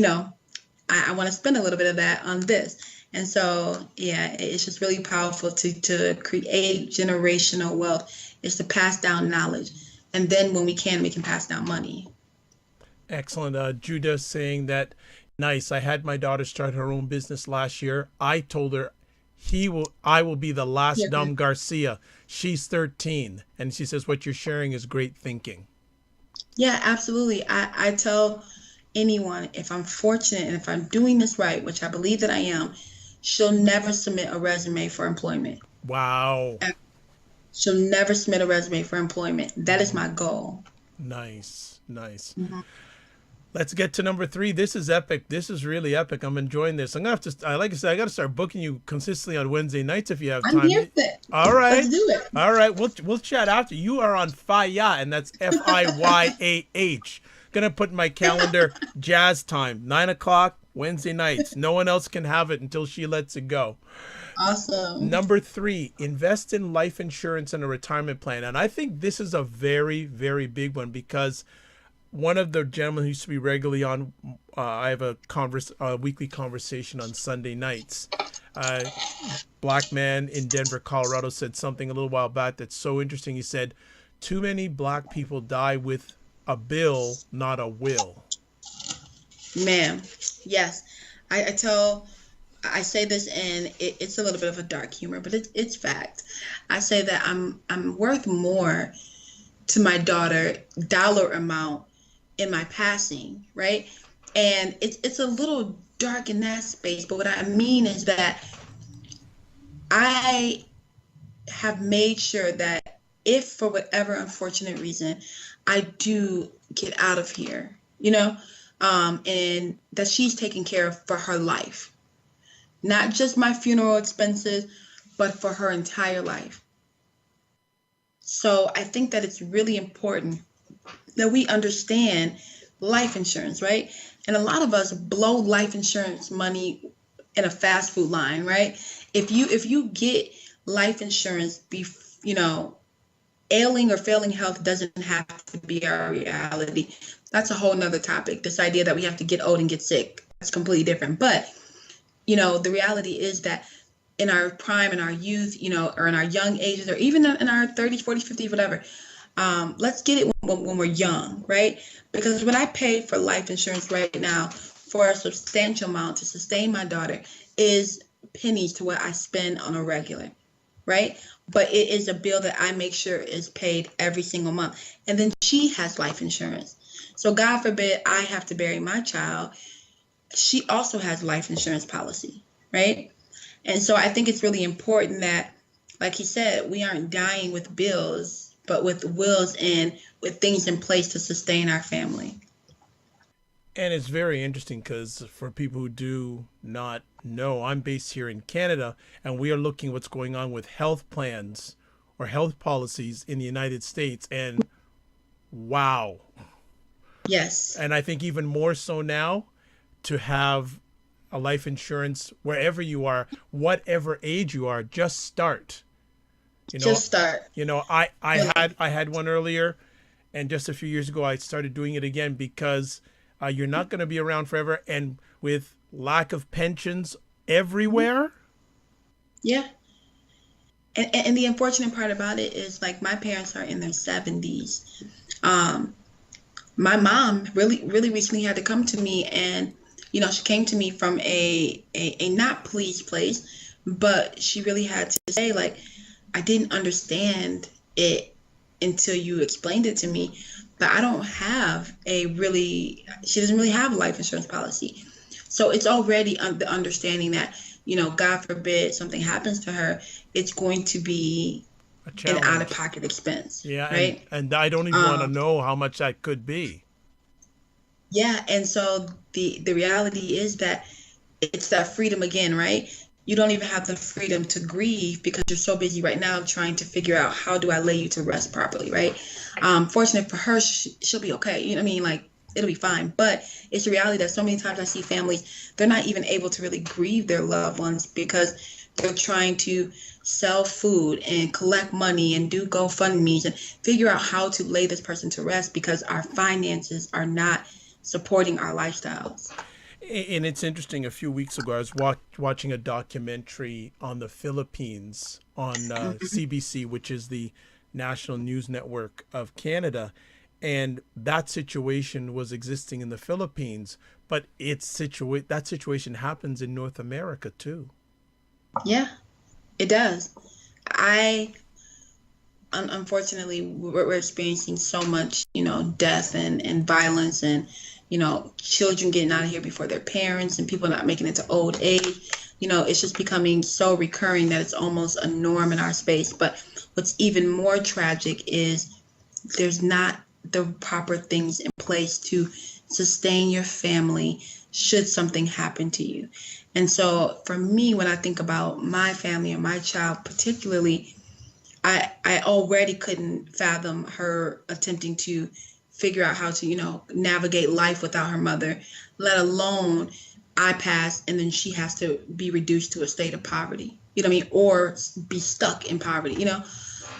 want to spend a little bit of that on this. And so, yeah, it's just really powerful to create generational wealth, is to pass down knowledge. And then when we can pass down money. Excellent. Judah saying that, nice. I had my daughter start her own business last year. I told her I will be the last Yeah. Dom Garcia. She's 13. And she says, what you're sharing is great thinking. Yeah, absolutely. I tell anyone, if I'm fortunate and if I'm doing this right, which I believe that I am, she'll never submit a resume for employment. Wow. She'll never submit a resume for employment. That is my goal. Nice. Nice. Mm-hmm. Let's get to number 3. This is epic. This is really epic. I'm enjoying this. I'm going to have to, like I said, I got to start booking you consistently on Wednesday nights if you have time. I'm here for it. All right. Let's do it. All right. We'll chat after. You are on Fire, and that's FIYAH. Gonna put in my calendar jazz time, 9 o'clock Wednesday nights. No one else can have it until she lets it go. Awesome. Number 3, invest in life insurance and a retirement plan. And I think this is a very, very big one, because one of the gentlemen who used to be regularly on, I have a weekly conversation on Sunday nights. Black man in Denver, Colorado, said something a little while back that's so interesting. He said, too many black people die with a bill, not a will. Ma'am, yes. I say this, and it's a little bit of a dark humor, but it's fact. I say that I'm worth more to my daughter, dollar amount, in my passing, right? And it's a little dark in that space, but what I mean is that I have made sure that if for whatever unfortunate reason I do get out of here, and that she's taken care of for her life, not just my funeral expenses, but for her entire life. So I think that it's really important that we understand life insurance, right? And a lot of us blow life insurance money in a fast food line, right? If you get life insurance, ailing or failing health doesn't have to be our reality. That's a whole nother topic. This idea that we have to get old and get sick, that's completely different. But, the reality is that in our prime, in our youth, or in our young ages, or even in our 30s, 40s, 50s, whatever, let's get it when we're young, right? Because when I pay for life insurance right now for a substantial amount to sustain my daughter is pennies to what I spend on a regular, right? But it is a bill that I make sure is paid every single month. And then she has life insurance. So God forbid I have to bury my child. She also has life insurance policy, right? And so I think it's really important that, like he said, we aren't dying with bills, but with wills and with things in place to sustain our family. And it's very interesting because for people who do not know, I'm based here in Canada, and we are looking what's going on with health plans or health policies in the United States. And wow. Yes. And I think even more so now to have a life insurance wherever you are, whatever age you are, just start. Just start. I had one earlier, and just a few years ago I started doing it again because you're not going to be around forever, and with lack of pensions everywhere. Yeah. And the unfortunate part about it is, like, my parents are in their 70s. My mom really, really recently had to come to me, and, she came to me from a not pleased place, but she really had to say, like, I didn't understand it until you explained it to me, but I don't have she doesn't really have a life insurance policy. So it's already the understanding that, God forbid something happens to her, it's going to be an out-of-pocket expense. Yeah, right? And I don't even want to know how much that could be. Yeah, and so the reality is that it's that freedom again, right? you don't even have the freedom to grieve because you're so busy right now trying to figure out how do I lay you to rest properly, right? Fortunate for her, she'll be okay. You know what I mean? Like, it'll be fine. But it's a reality that so many times I see families, they're not even able to really grieve their loved ones because they're trying to sell food and collect money and do GoFundMe's and figure out how to lay this person to rest because our finances are not supporting our lifestyles. And it's interesting. A few weeks ago, I was watching a documentary on the Philippines on CBC, which is the national news network of Canada, and that situation was existing in the Philippines. But that situation happens in North America too. Yeah, it does. I unfortunately we're experiencing so much, death and violence and children getting out of here before their parents and people not making it to old age. It's just becoming so recurring that it's almost a norm in our space. But what's even more tragic is there's not the proper things in place to sustain your family should something happen to you. And so for me, when I think about my family or my child particularly, I already couldn't fathom her attempting to figure out how to, navigate life without her mother, let alone I pass and then she has to be reduced to a state of poverty, you know what I mean? Or be stuck in poverty.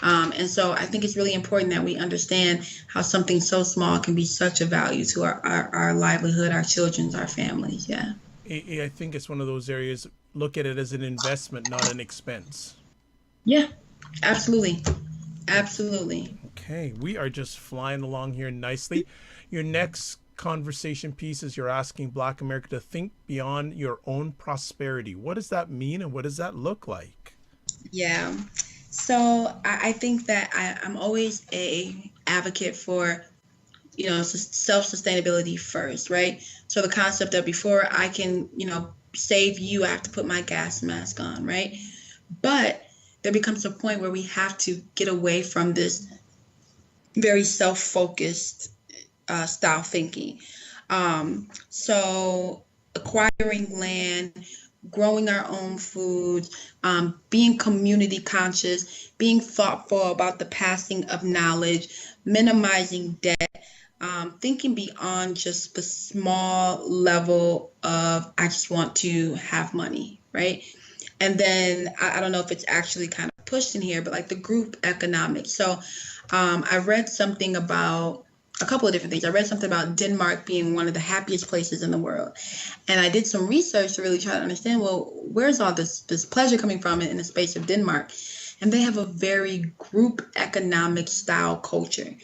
And so I think it's really important that we understand how something so small can be such a value to our livelihood, our children's, our families. Yeah. I think it's one of those areas. Look at it as an investment, not an expense. Yeah, absolutely. Absolutely. Okay, we are just flying along here nicely. Your next conversation piece is you're asking Black America to think beyond your own prosperity. What does that mean and what does that look like? Yeah. So I think that I'm always a advocate for, self-sustainability first, right? So the concept that before I can, save you, I have to put my gas mask on, right? But there becomes a point where we have to get away from this very self-focused style thinking. So acquiring land, growing our own foods, being community conscious, being thoughtful about the passing of knowledge, minimizing debt, thinking beyond just the small level of I just want to have money, right? And then I don't know if it's actually kind of pushed in here, but like the group economics. So I read something about a couple of different things. I read something about Denmark being one of the happiest places in the world. And I did some research to really try to understand, well, where's all this pleasure coming from in the space of Denmark? And they have a very group economic style culture.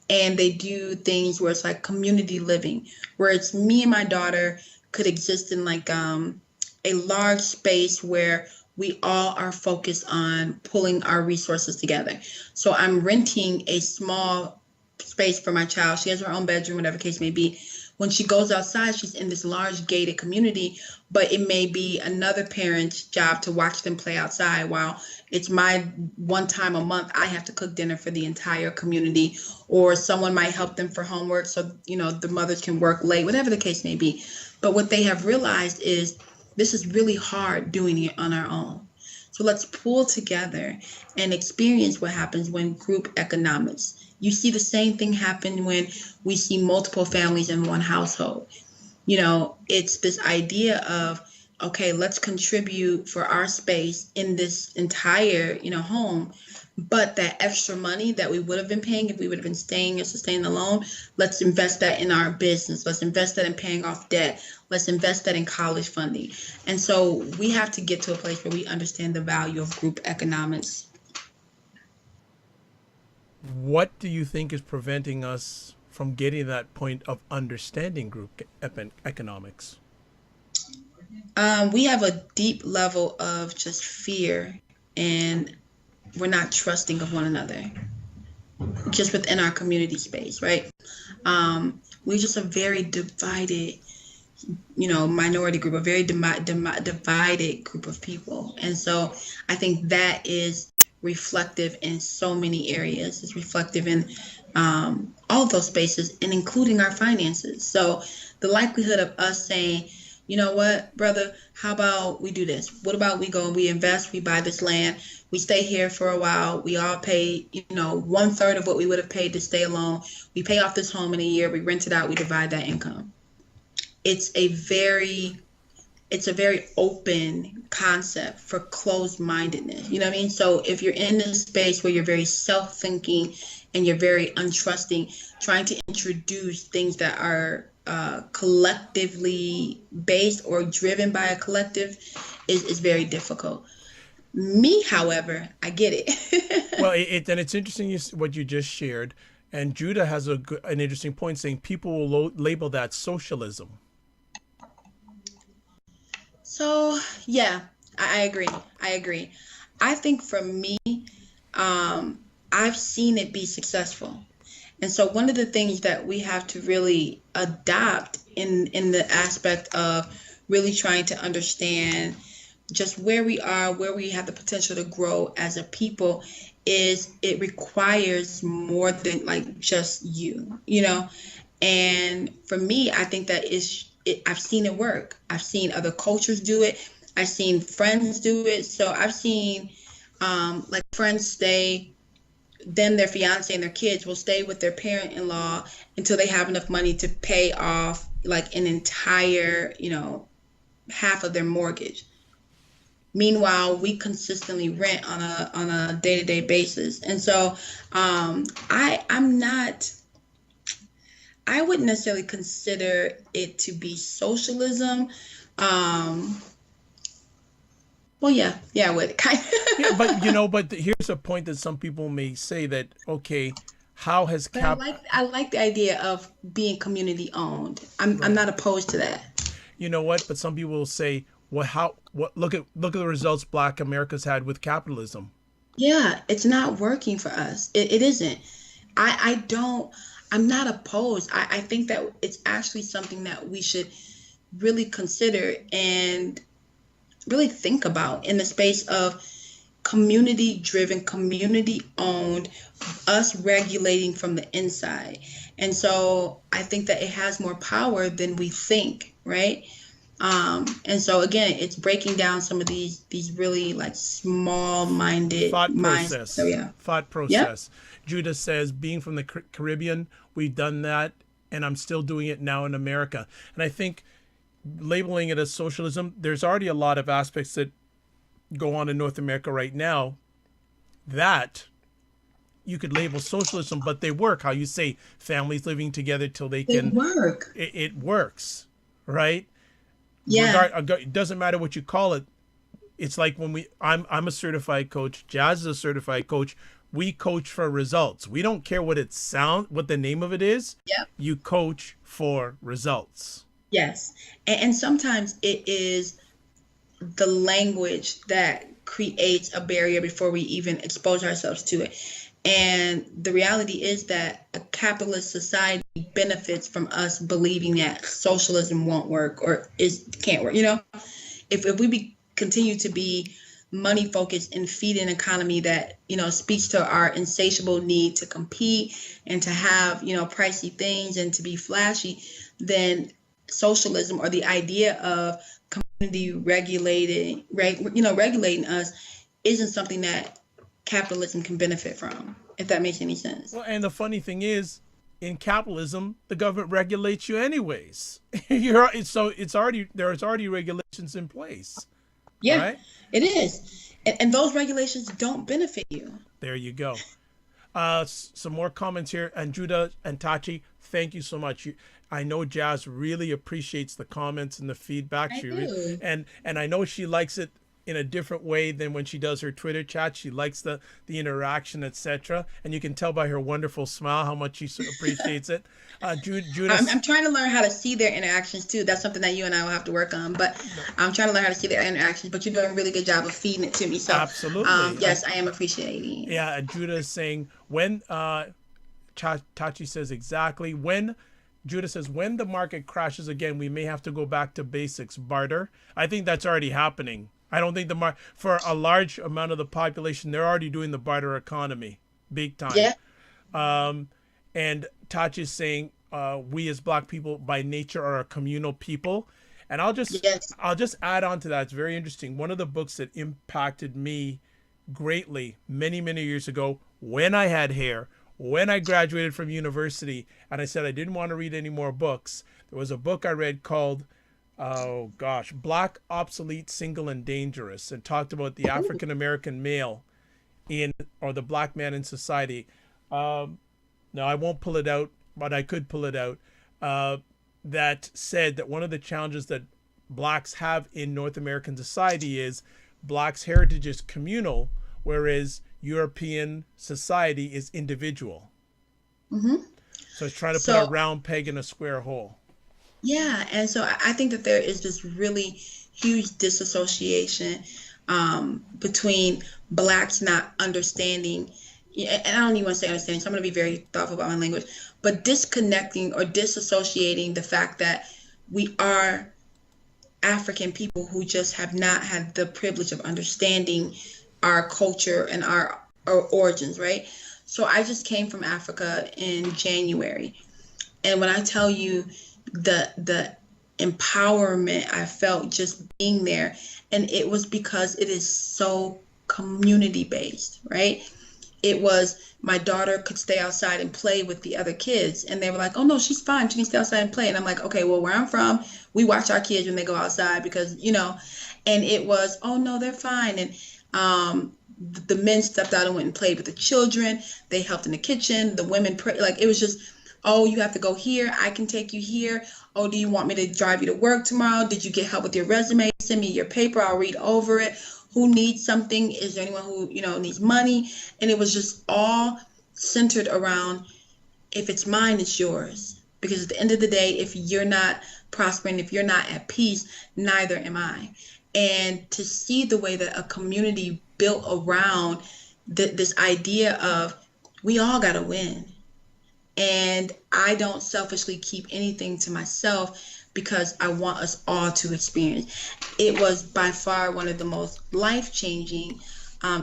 And they do things where it's like community living, where it's me and my daughter could exist in like a large space where we all are focused on pulling our resources together. So I'm renting a small space for my child. She has her own bedroom, whatever the case may be. When she goes outside, she's in this large gated community, but it may be another parent's job to watch them play outside while it's my one time a month I have to cook dinner for the entire community, or someone might help them for homework so, the mothers can work late, whatever the case may be. But what they have realized is this is really hard doing it on our own. So let's pull together and experience what happens when group economics. You see the same thing happen when we see multiple families in one household. It's this idea of, okay, let's contribute for our space in this entire, home. But that extra money that we would have been paying if we would have been staying or sustaining alone, let's invest that in our business. Let's invest that in paying off debt. Let's invest that in college funding. And so we have to get to a place where we understand the value of group economics. What do you think is preventing us from getting to that point of understanding group economics? We have a deep level of just fear, and we're not trusting of one another, just within our community space, right? We're just a very divided, minority group, a very divided group of people. And so I think that is reflective in so many areas. It's reflective in all of those spaces and including our finances. So the likelihood of us saying, you know what, brother, how about we do this? What about we go and we invest, we buy this land, we stay here for a while, we all pay, you know, one third of what we would have paid to stay alone. We pay off this home in a year, we rent it out, we divide that income. It's a very open concept for closed-mindedness. You know what I mean? So if you're in this space where you're very self-thinking and you're very untrusting, trying to introduce things that are collectively based or driven by a collective is very difficult. Me, however, I get it. Well, and it's interesting what you just shared. And Judah has an interesting point saying people will label that socialism. So, yeah, I agree. I agree. I think for me, I've seen it be successful. And so one of the things that we have to really adopt in the aspect of really trying to understand just where we are, where we have the potential to grow as a people, is it requires more than like just you know? And for me, I think that I've seen it work. I've seen other cultures do it. I've seen friends do it. So I've seen like friends stay, then their fiance and their kids will stay with their parent-in-law until they have enough money to pay off like an entire, you know, half of their mortgage. Meanwhile, we consistently rent on a day-to-day basis. And so I wouldn't necessarily consider it to be socialism. Well, yeah, I would. Yeah, but here's a point that some people may say that, okay, how has I like the idea of being community owned. I'm not opposed to that. You know what? But some people will say, well, look at the results Black America's had with capitalism. Yeah, it's not working for us. It isn't. I'm not opposed. I think that it's actually something that we should really consider and really think about in the space of community driven, community owned, us regulating from the inside. And so I think that it has more power than we think, right? And so again, it's breaking down some of these really like small-minded thought minds. process. So yeah, Thought process. Yep. Judah says, being from the Caribbean, we've done that, and I'm still doing it now in America. And I think labeling it as socialism, there's already a lot of aspects that go on in North America right now that you could label socialism, but they work. How you say families living together till they can work. It works, right? Yeah. It doesn't matter what you call it. It's like when I'm a certified coach. Jazz is a certified coach. We coach for results. We don't care what the name of it is. Yep. You coach for results. Yes. And sometimes it is the language that creates a barrier before we even expose ourselves to it. And the reality is that a capitalist society benefits from us believing that socialism won't work or can't work. You know, if we continue to be money focused and feed an economy that, you know, speaks to our insatiable need to compete and to have, you know, pricey things and to be flashy, then socialism or the idea of community regulating us isn't something that capitalism can benefit from, if that makes any sense. Well, and the funny thing is, in capitalism, the government regulates you anyways. There's already regulations in place. Yeah, right? It is. And those regulations don't benefit you. There you go. Some more comments here. And Judah and Tachi, thank you so much. I know Jazz really appreciates the comments and the feedback. I do. And I know she likes it in a different way than when she does her Twitter chat. She likes the interaction, etc. And you can tell by her wonderful smile how much she appreciates it. Judah, I'm trying to learn how to see their interactions too. That's something that you and I will have to work on. But I'm trying to learn how to see their interactions. But you're doing a really good job of feeding it to me. So absolutely, yes, I am appreciating it. Yeah, Judah is saying when Tachi says exactly when. Judah says, when the market crashes again, we may have to go back to basics, barter. I think that's already happening. I don't think for a large amount of the population, they're already doing the barter economy, big time. Yeah. And Tachi is saying, we as Black people by nature are a communal people. And Yes. I'll just add on to that. It's very interesting. One of the books that impacted me greatly many years ago, when I had hair, when I graduated from university, and I said I didn't want to read any more books, there was a book I read called, oh gosh, Black, Obsolete, Single, and Dangerous, and talked about the Ooh. African American male in, or the black man in society. Um, no, I won't pull it out, but I could pull it out. Uh, that said that one of the challenges that blacks have in North American society is blacks' heritage is communal, whereas European society is individual. Hmm. So it's trying to put a So round peg in a square hole. yeah, and so I think that there is this really huge disassociation between blacks not understanding, yeah, and I don't even want to say understanding, so I'm going to be very thoughtful about my language, but disconnecting or disassociating the fact that we are African people who just have not had the privilege of understanding our culture and our origins, right? So I just came from Africa in January. And when I tell you the empowerment I felt just being there, and it was because it is so community based, right? It was my daughter could stay outside and play with the other kids, and they were like, "Oh no, she's fine. She can stay outside and play." And I'm like, "Okay, well, where I'm from, we watch our kids when they go outside because And it was, "Oh no, they're fine." And the men stepped out and went and played with the children. They helped in the kitchen. The women like it was just, "Oh, you have to go here. I can take you here. Oh, do you want me to drive you to work tomorrow? Did you get help with your resume? Send me your paper. I'll read over it. Who needs something? Is there anyone who, needs money?" And it was just all centered around, if it's mine, it's yours. Because at the end of the day, if you're not prospering, if you're not at peace, neither am I. And to see the way that a community built around this idea of we all got to win, and I don't selfishly keep anything to myself because I want us all to experience. It was by far one of the most life-changing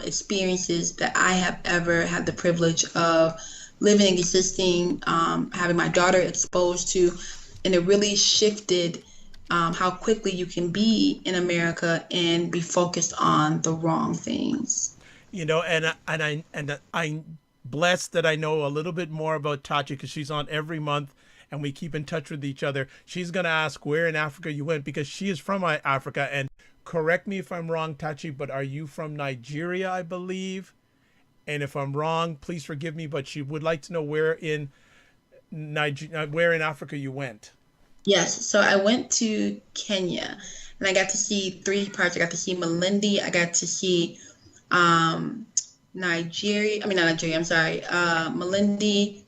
experiences that I have ever had the privilege of living and existing, having my daughter exposed to, and it really shifted how quickly you can be in America and be focused on the wrong things. And I'm blessed that I know a little bit more about Tachi because she's on every month and we keep in touch with each other. She's gonna ask where in Africa you went because she is from Africa. And correct me if I'm wrong, Tachi, but are you from Nigeria, I believe? And if I'm wrong, please forgive me. But she would like to know where in where in Africa you went. Yes, so I went to Kenya and I got to see three parts. I got to see Malindi, I got to see um, Nigeria, I mean, not Nigeria, I'm sorry, Malindi.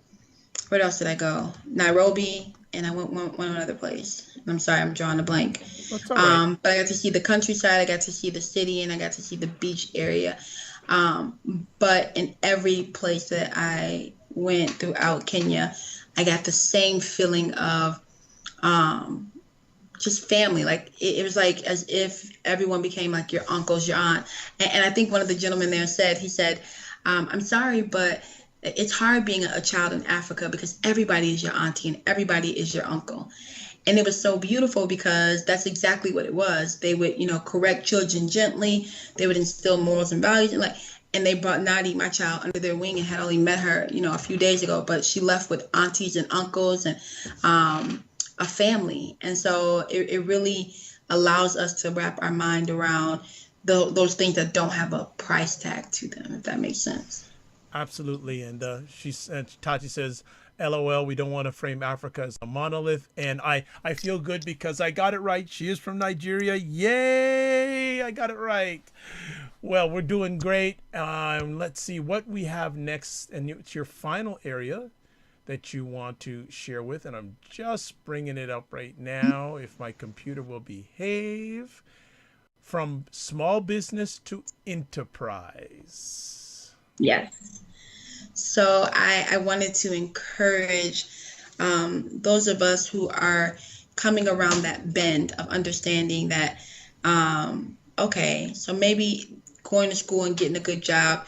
Where else did I go? Nairobi, and I went one other place. I'm sorry, I'm drawing a blank. That's all right. But I got to see the countryside, I got to see the city, and I got to see the beach area. But in every place that I went throughout Kenya, I got the same feeling of um, just family. Like it was like as if everyone became like your uncles, your aunt. And I think one of the gentlemen there said, he said, "I'm sorry, but it's hard being a child in Africa because everybody is your auntie and everybody is your uncle." And it was so beautiful because that's exactly what it was. They would, correct children gently. They would instill morals and values, and they brought Nadi, my child, under their wing and had only met her, a few days ago. But she left with aunties and uncles and a family. And so it really allows us to wrap our mind around those things that don't have a price tag to them, if that makes sense. Absolutely. And Tati says, LOL, we don't want to frame Africa as a monolith. And I feel good because I got it right. She is from Nigeria. Yay! I got it right. Well, we're doing great. Let's see what we have next. And it's your final area that you want to share with. And I'm just bringing it up right now, if my computer will behave. From small business to enterprise. Yes. So I wanted to encourage those of us who are coming around that bend of understanding that, okay, so maybe going to school and getting a good job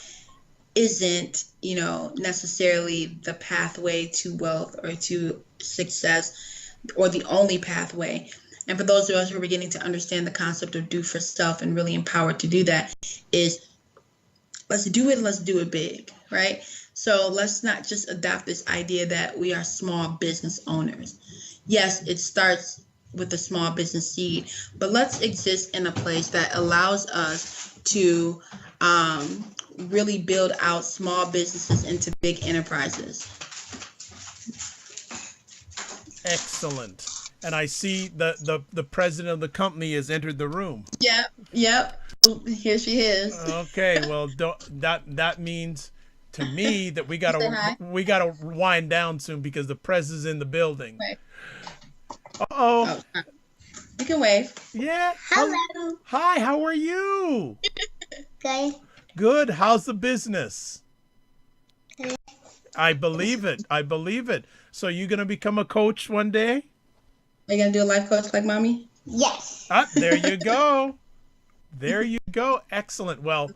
isn't, necessarily the pathway to wealth or to success or the only pathway. And for those of us who are beginning to understand the concept of do for self and really empowered to do that, is let's do it, let's do it big, right? So let's not just adopt this idea that we are small business owners. Yes, it starts with a small business seed, but let's exist in a place that allows us to really build out small businesses into big enterprises. Excellent. And I see the president of the company has entered the room. Yep. Here she is. Okay, well, that means to me that we gotta wind down soon because the press is in the building. Right. Oh, you can wave. Yeah. Hello. Hi, how are you? Good. Good. How's the business? Good. I believe it. I believe it. So you gonna become a coach one day? Are you gonna do a life coach like mommy? Yes. Ah, there you go. There you go. Excellent. Well,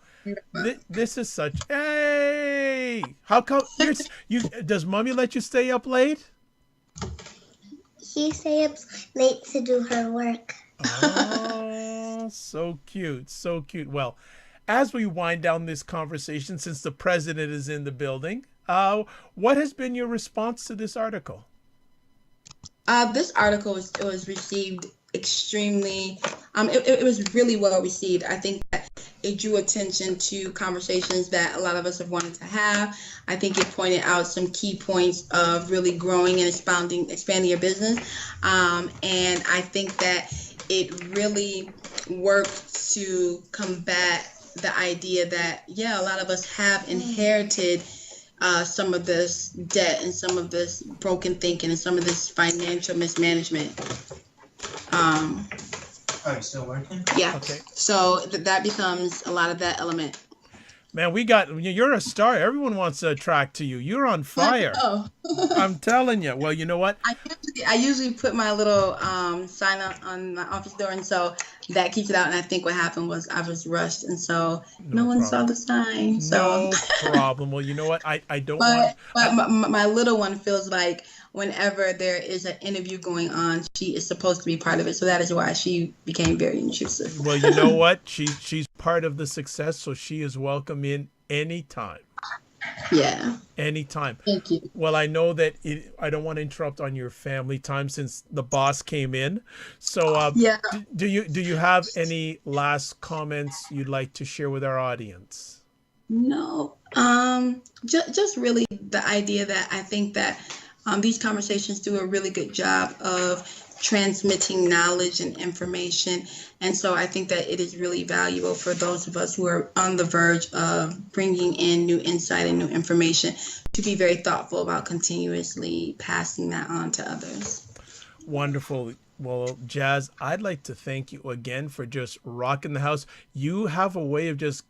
this is such. Hey, how come you? Does mommy let you stay up late? She stays up late to do her work. Oh, so cute. So cute. Well, as we wind down this conversation, since the president is in the building, what has been your response to this article? This article was received extremely. It was really well received. I think that it drew attention to conversations that a lot of us have wanted to have. I think it pointed out some key points of really growing and expanding your business. And I think that it really worked to combat the idea that, a lot of us have inherited some of this debt and some of this broken thinking and some of this financial mismanagement. Are you still working? Yeah. Okay. So that becomes a lot of that element. Man, you're a star. Everyone wants to attract to you. You're on fire. Oh. I'm telling you. Well, you know what? I usually put my little sign on my office door, and so that keeps it out. And I think what happened was I was rushed, and so no one saw the sign. So No problem. Well, you know what? I don't want. But my little one feels like whenever there is an interview going on, she is supposed to be part of it. So that is why she became very intrusive. Well, you know what? She's part of the success, so she is welcome in anytime. Yeah. Anytime. Thank you. Well, I know that I don't want to interrupt on your family time since the boss came in. So, do you have any last comments you'd like to share with our audience? No. Just really the idea that I think that these conversations do a really good job of transmitting knowledge and information. And so I think that it is really valuable for those of us who are on the verge of bringing in new insight and new information to be very thoughtful about continuously passing that on to others. Wonderful. Well, Jazz, I'd like to thank you again for just rocking the house. You have a way of just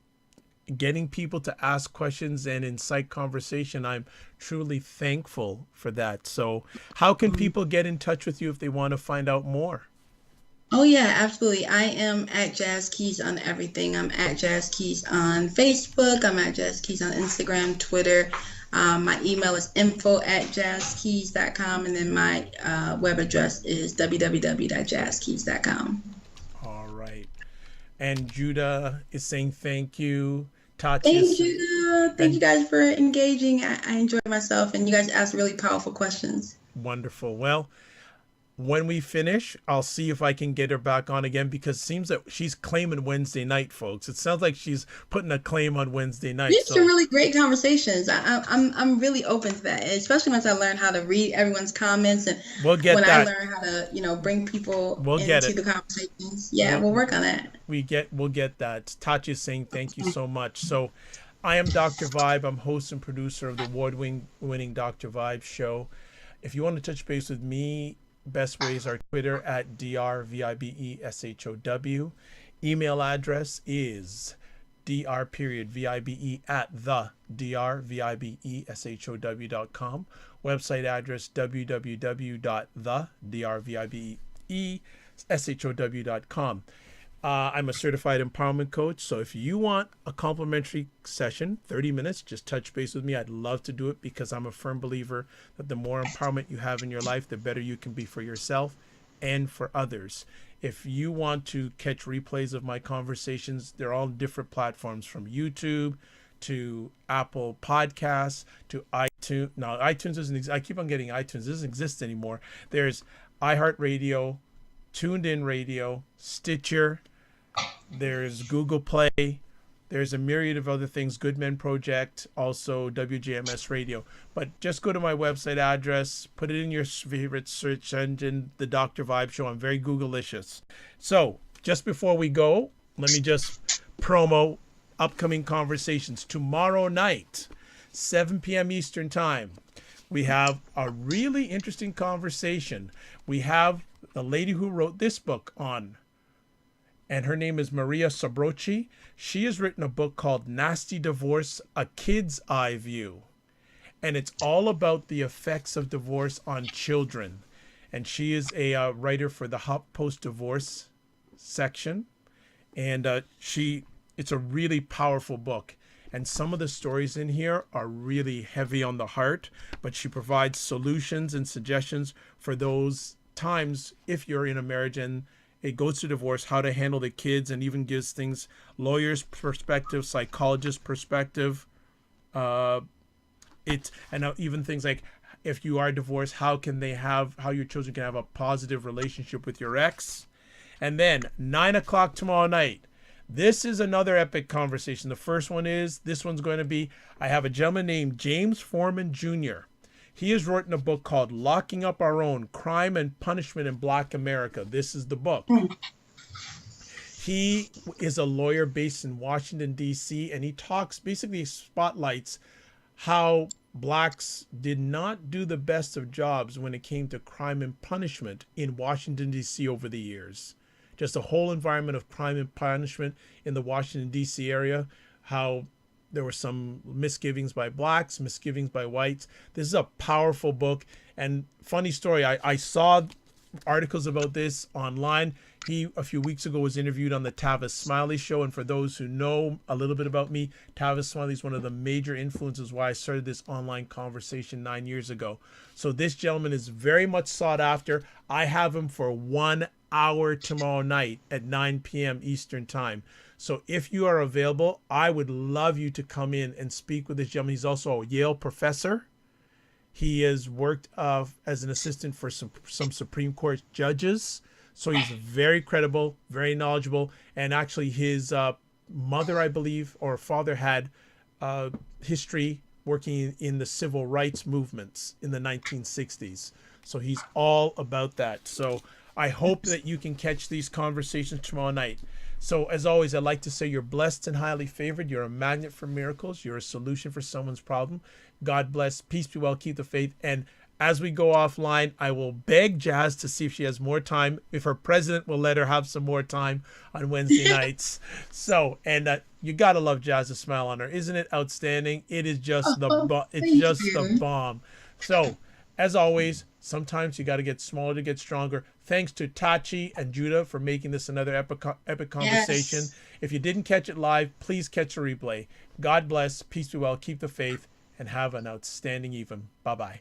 getting people to ask questions and incite conversation. I'm truly thankful for that. So how can people get in touch with you if they want to find out more? Oh, yeah, absolutely. I am at Jazz Keys on everything. I'm at Jazz Keys on Facebook. I'm at Jazz Keys on Instagram, Twitter. My email is info@jazzkeys.com. And then my web address is www.jazzkeys.com. All right. And Judah is saying thank you. Thank you. Thank you guys for engaging. I enjoyed myself, and you guys asked really powerful questions. Wonderful. Well, when we finish, I'll see if I can get her back on again because it seems that she's claiming Wednesday night, folks. It sounds like she's putting a claim on Wednesday night. These are really great conversations. I'm really open to that, especially once I learn how to read everyone's comments and I learn how to bring people into the conversations. Yeah, we'll work on that. We'll get that. Tatya's saying thank you so much. So I am Dr. Vibe. I'm host and producer of the award-winning Dr. Vibe show. If you want to touch base with me, best ways are Twitter at drvibeshow. Email address is dr@thedrvibeshow.com. Website address www.thedrvibeshow.com. I'm a certified empowerment coach. So if you want a complimentary session, 30 minutes, just touch base with me. I'd love to do it because I'm a firm believer that the more empowerment you have in your life, the better you can be for yourself and for others. If you want to catch replays of my conversations, they're all different platforms, from YouTube to Apple Podcasts to iTunes. Now, iTunes doesn't. I keep on getting iTunes. It doesn't exist anymore. There's iHeartRadio, Tuned In Radio, Stitcher. There's Google Play. There's a myriad of other things. Good Men Project, also WJMS Radio. But just go to my website address, put it in your favorite search engine, The Dr. Vibe Show. I'm very Google-licious. So just before we go, let me just promo upcoming conversations. Tomorrow night, 7 p.m. Eastern Time, we have a really interesting conversation. We have the lady who wrote this book on, and her name is Maria Sabrochi. She has written a book called Nasty Divorce, A Kid's Eye View. And it's all about the effects of divorce on children. And she is a writer for the HuffPost Divorce section. And it's a really powerful book. And some of the stories in here are really heavy on the heart, but she provides solutions and suggestions for those times if you're in a marriage and it goes to divorce, how to handle the kids, and even gives things, lawyer's perspective, psychologist perspective. Even things like, if you are divorced, how your children can have a positive relationship with your ex. And then 9 o'clock tomorrow night, this is another epic conversation. This one's going to be, I have a gentleman named James Foreman Jr. He has written a book called Locking Up Our Own, Crime and Punishment in Black America. This is the book. He is a lawyer based in Washington, D.C., and he spotlights how blacks did not do the best of jobs when it came to crime and punishment in Washington, D.C. over the years. Just a whole environment of crime and punishment in the Washington, D.C. area, how there were some misgivings by blacks, misgivings by whites. This is a powerful book. And funny story, I saw articles about this online. He, a few weeks ago, was interviewed on the Tavis Smiley Show. And for those who know a little bit about me, Tavis Smiley is one of the major influences why I started this online conversation 9 years ago. So this gentleman is very much sought after. I have him for 1 hour tomorrow night at 9 p.m. Eastern Time. So if you are available, I would love you to come in and speak with this gentleman. He's also a Yale professor. He has worked as an assistant for some Supreme Court judges. So he's very credible, very knowledgeable. And actually his mother, I believe, or father had history working in the civil rights movements in the 1960s. So he's all about that. So I hope that you can catch these conversations tomorrow night. So as always, I'd like to say you're blessed and highly favored. You're a magnet for miracles. You're a solution for someone's problem. God bless. Peace be well. Keep the faith. And as we go offline, I will beg Jazz to see if she has more time, if her president will let her have some more time on Wednesday nights. So, and you got to love Jazz's smile on her. Isn't it outstanding? It is just the bomb. So, as always, sometimes you got to get smaller to get stronger. Thanks to Tachi and Judah for making this another epic conversation. Yes. If you didn't catch it live, please catch a replay. God bless. Peace be well. Keep the faith. And have an outstanding evening. Bye-bye.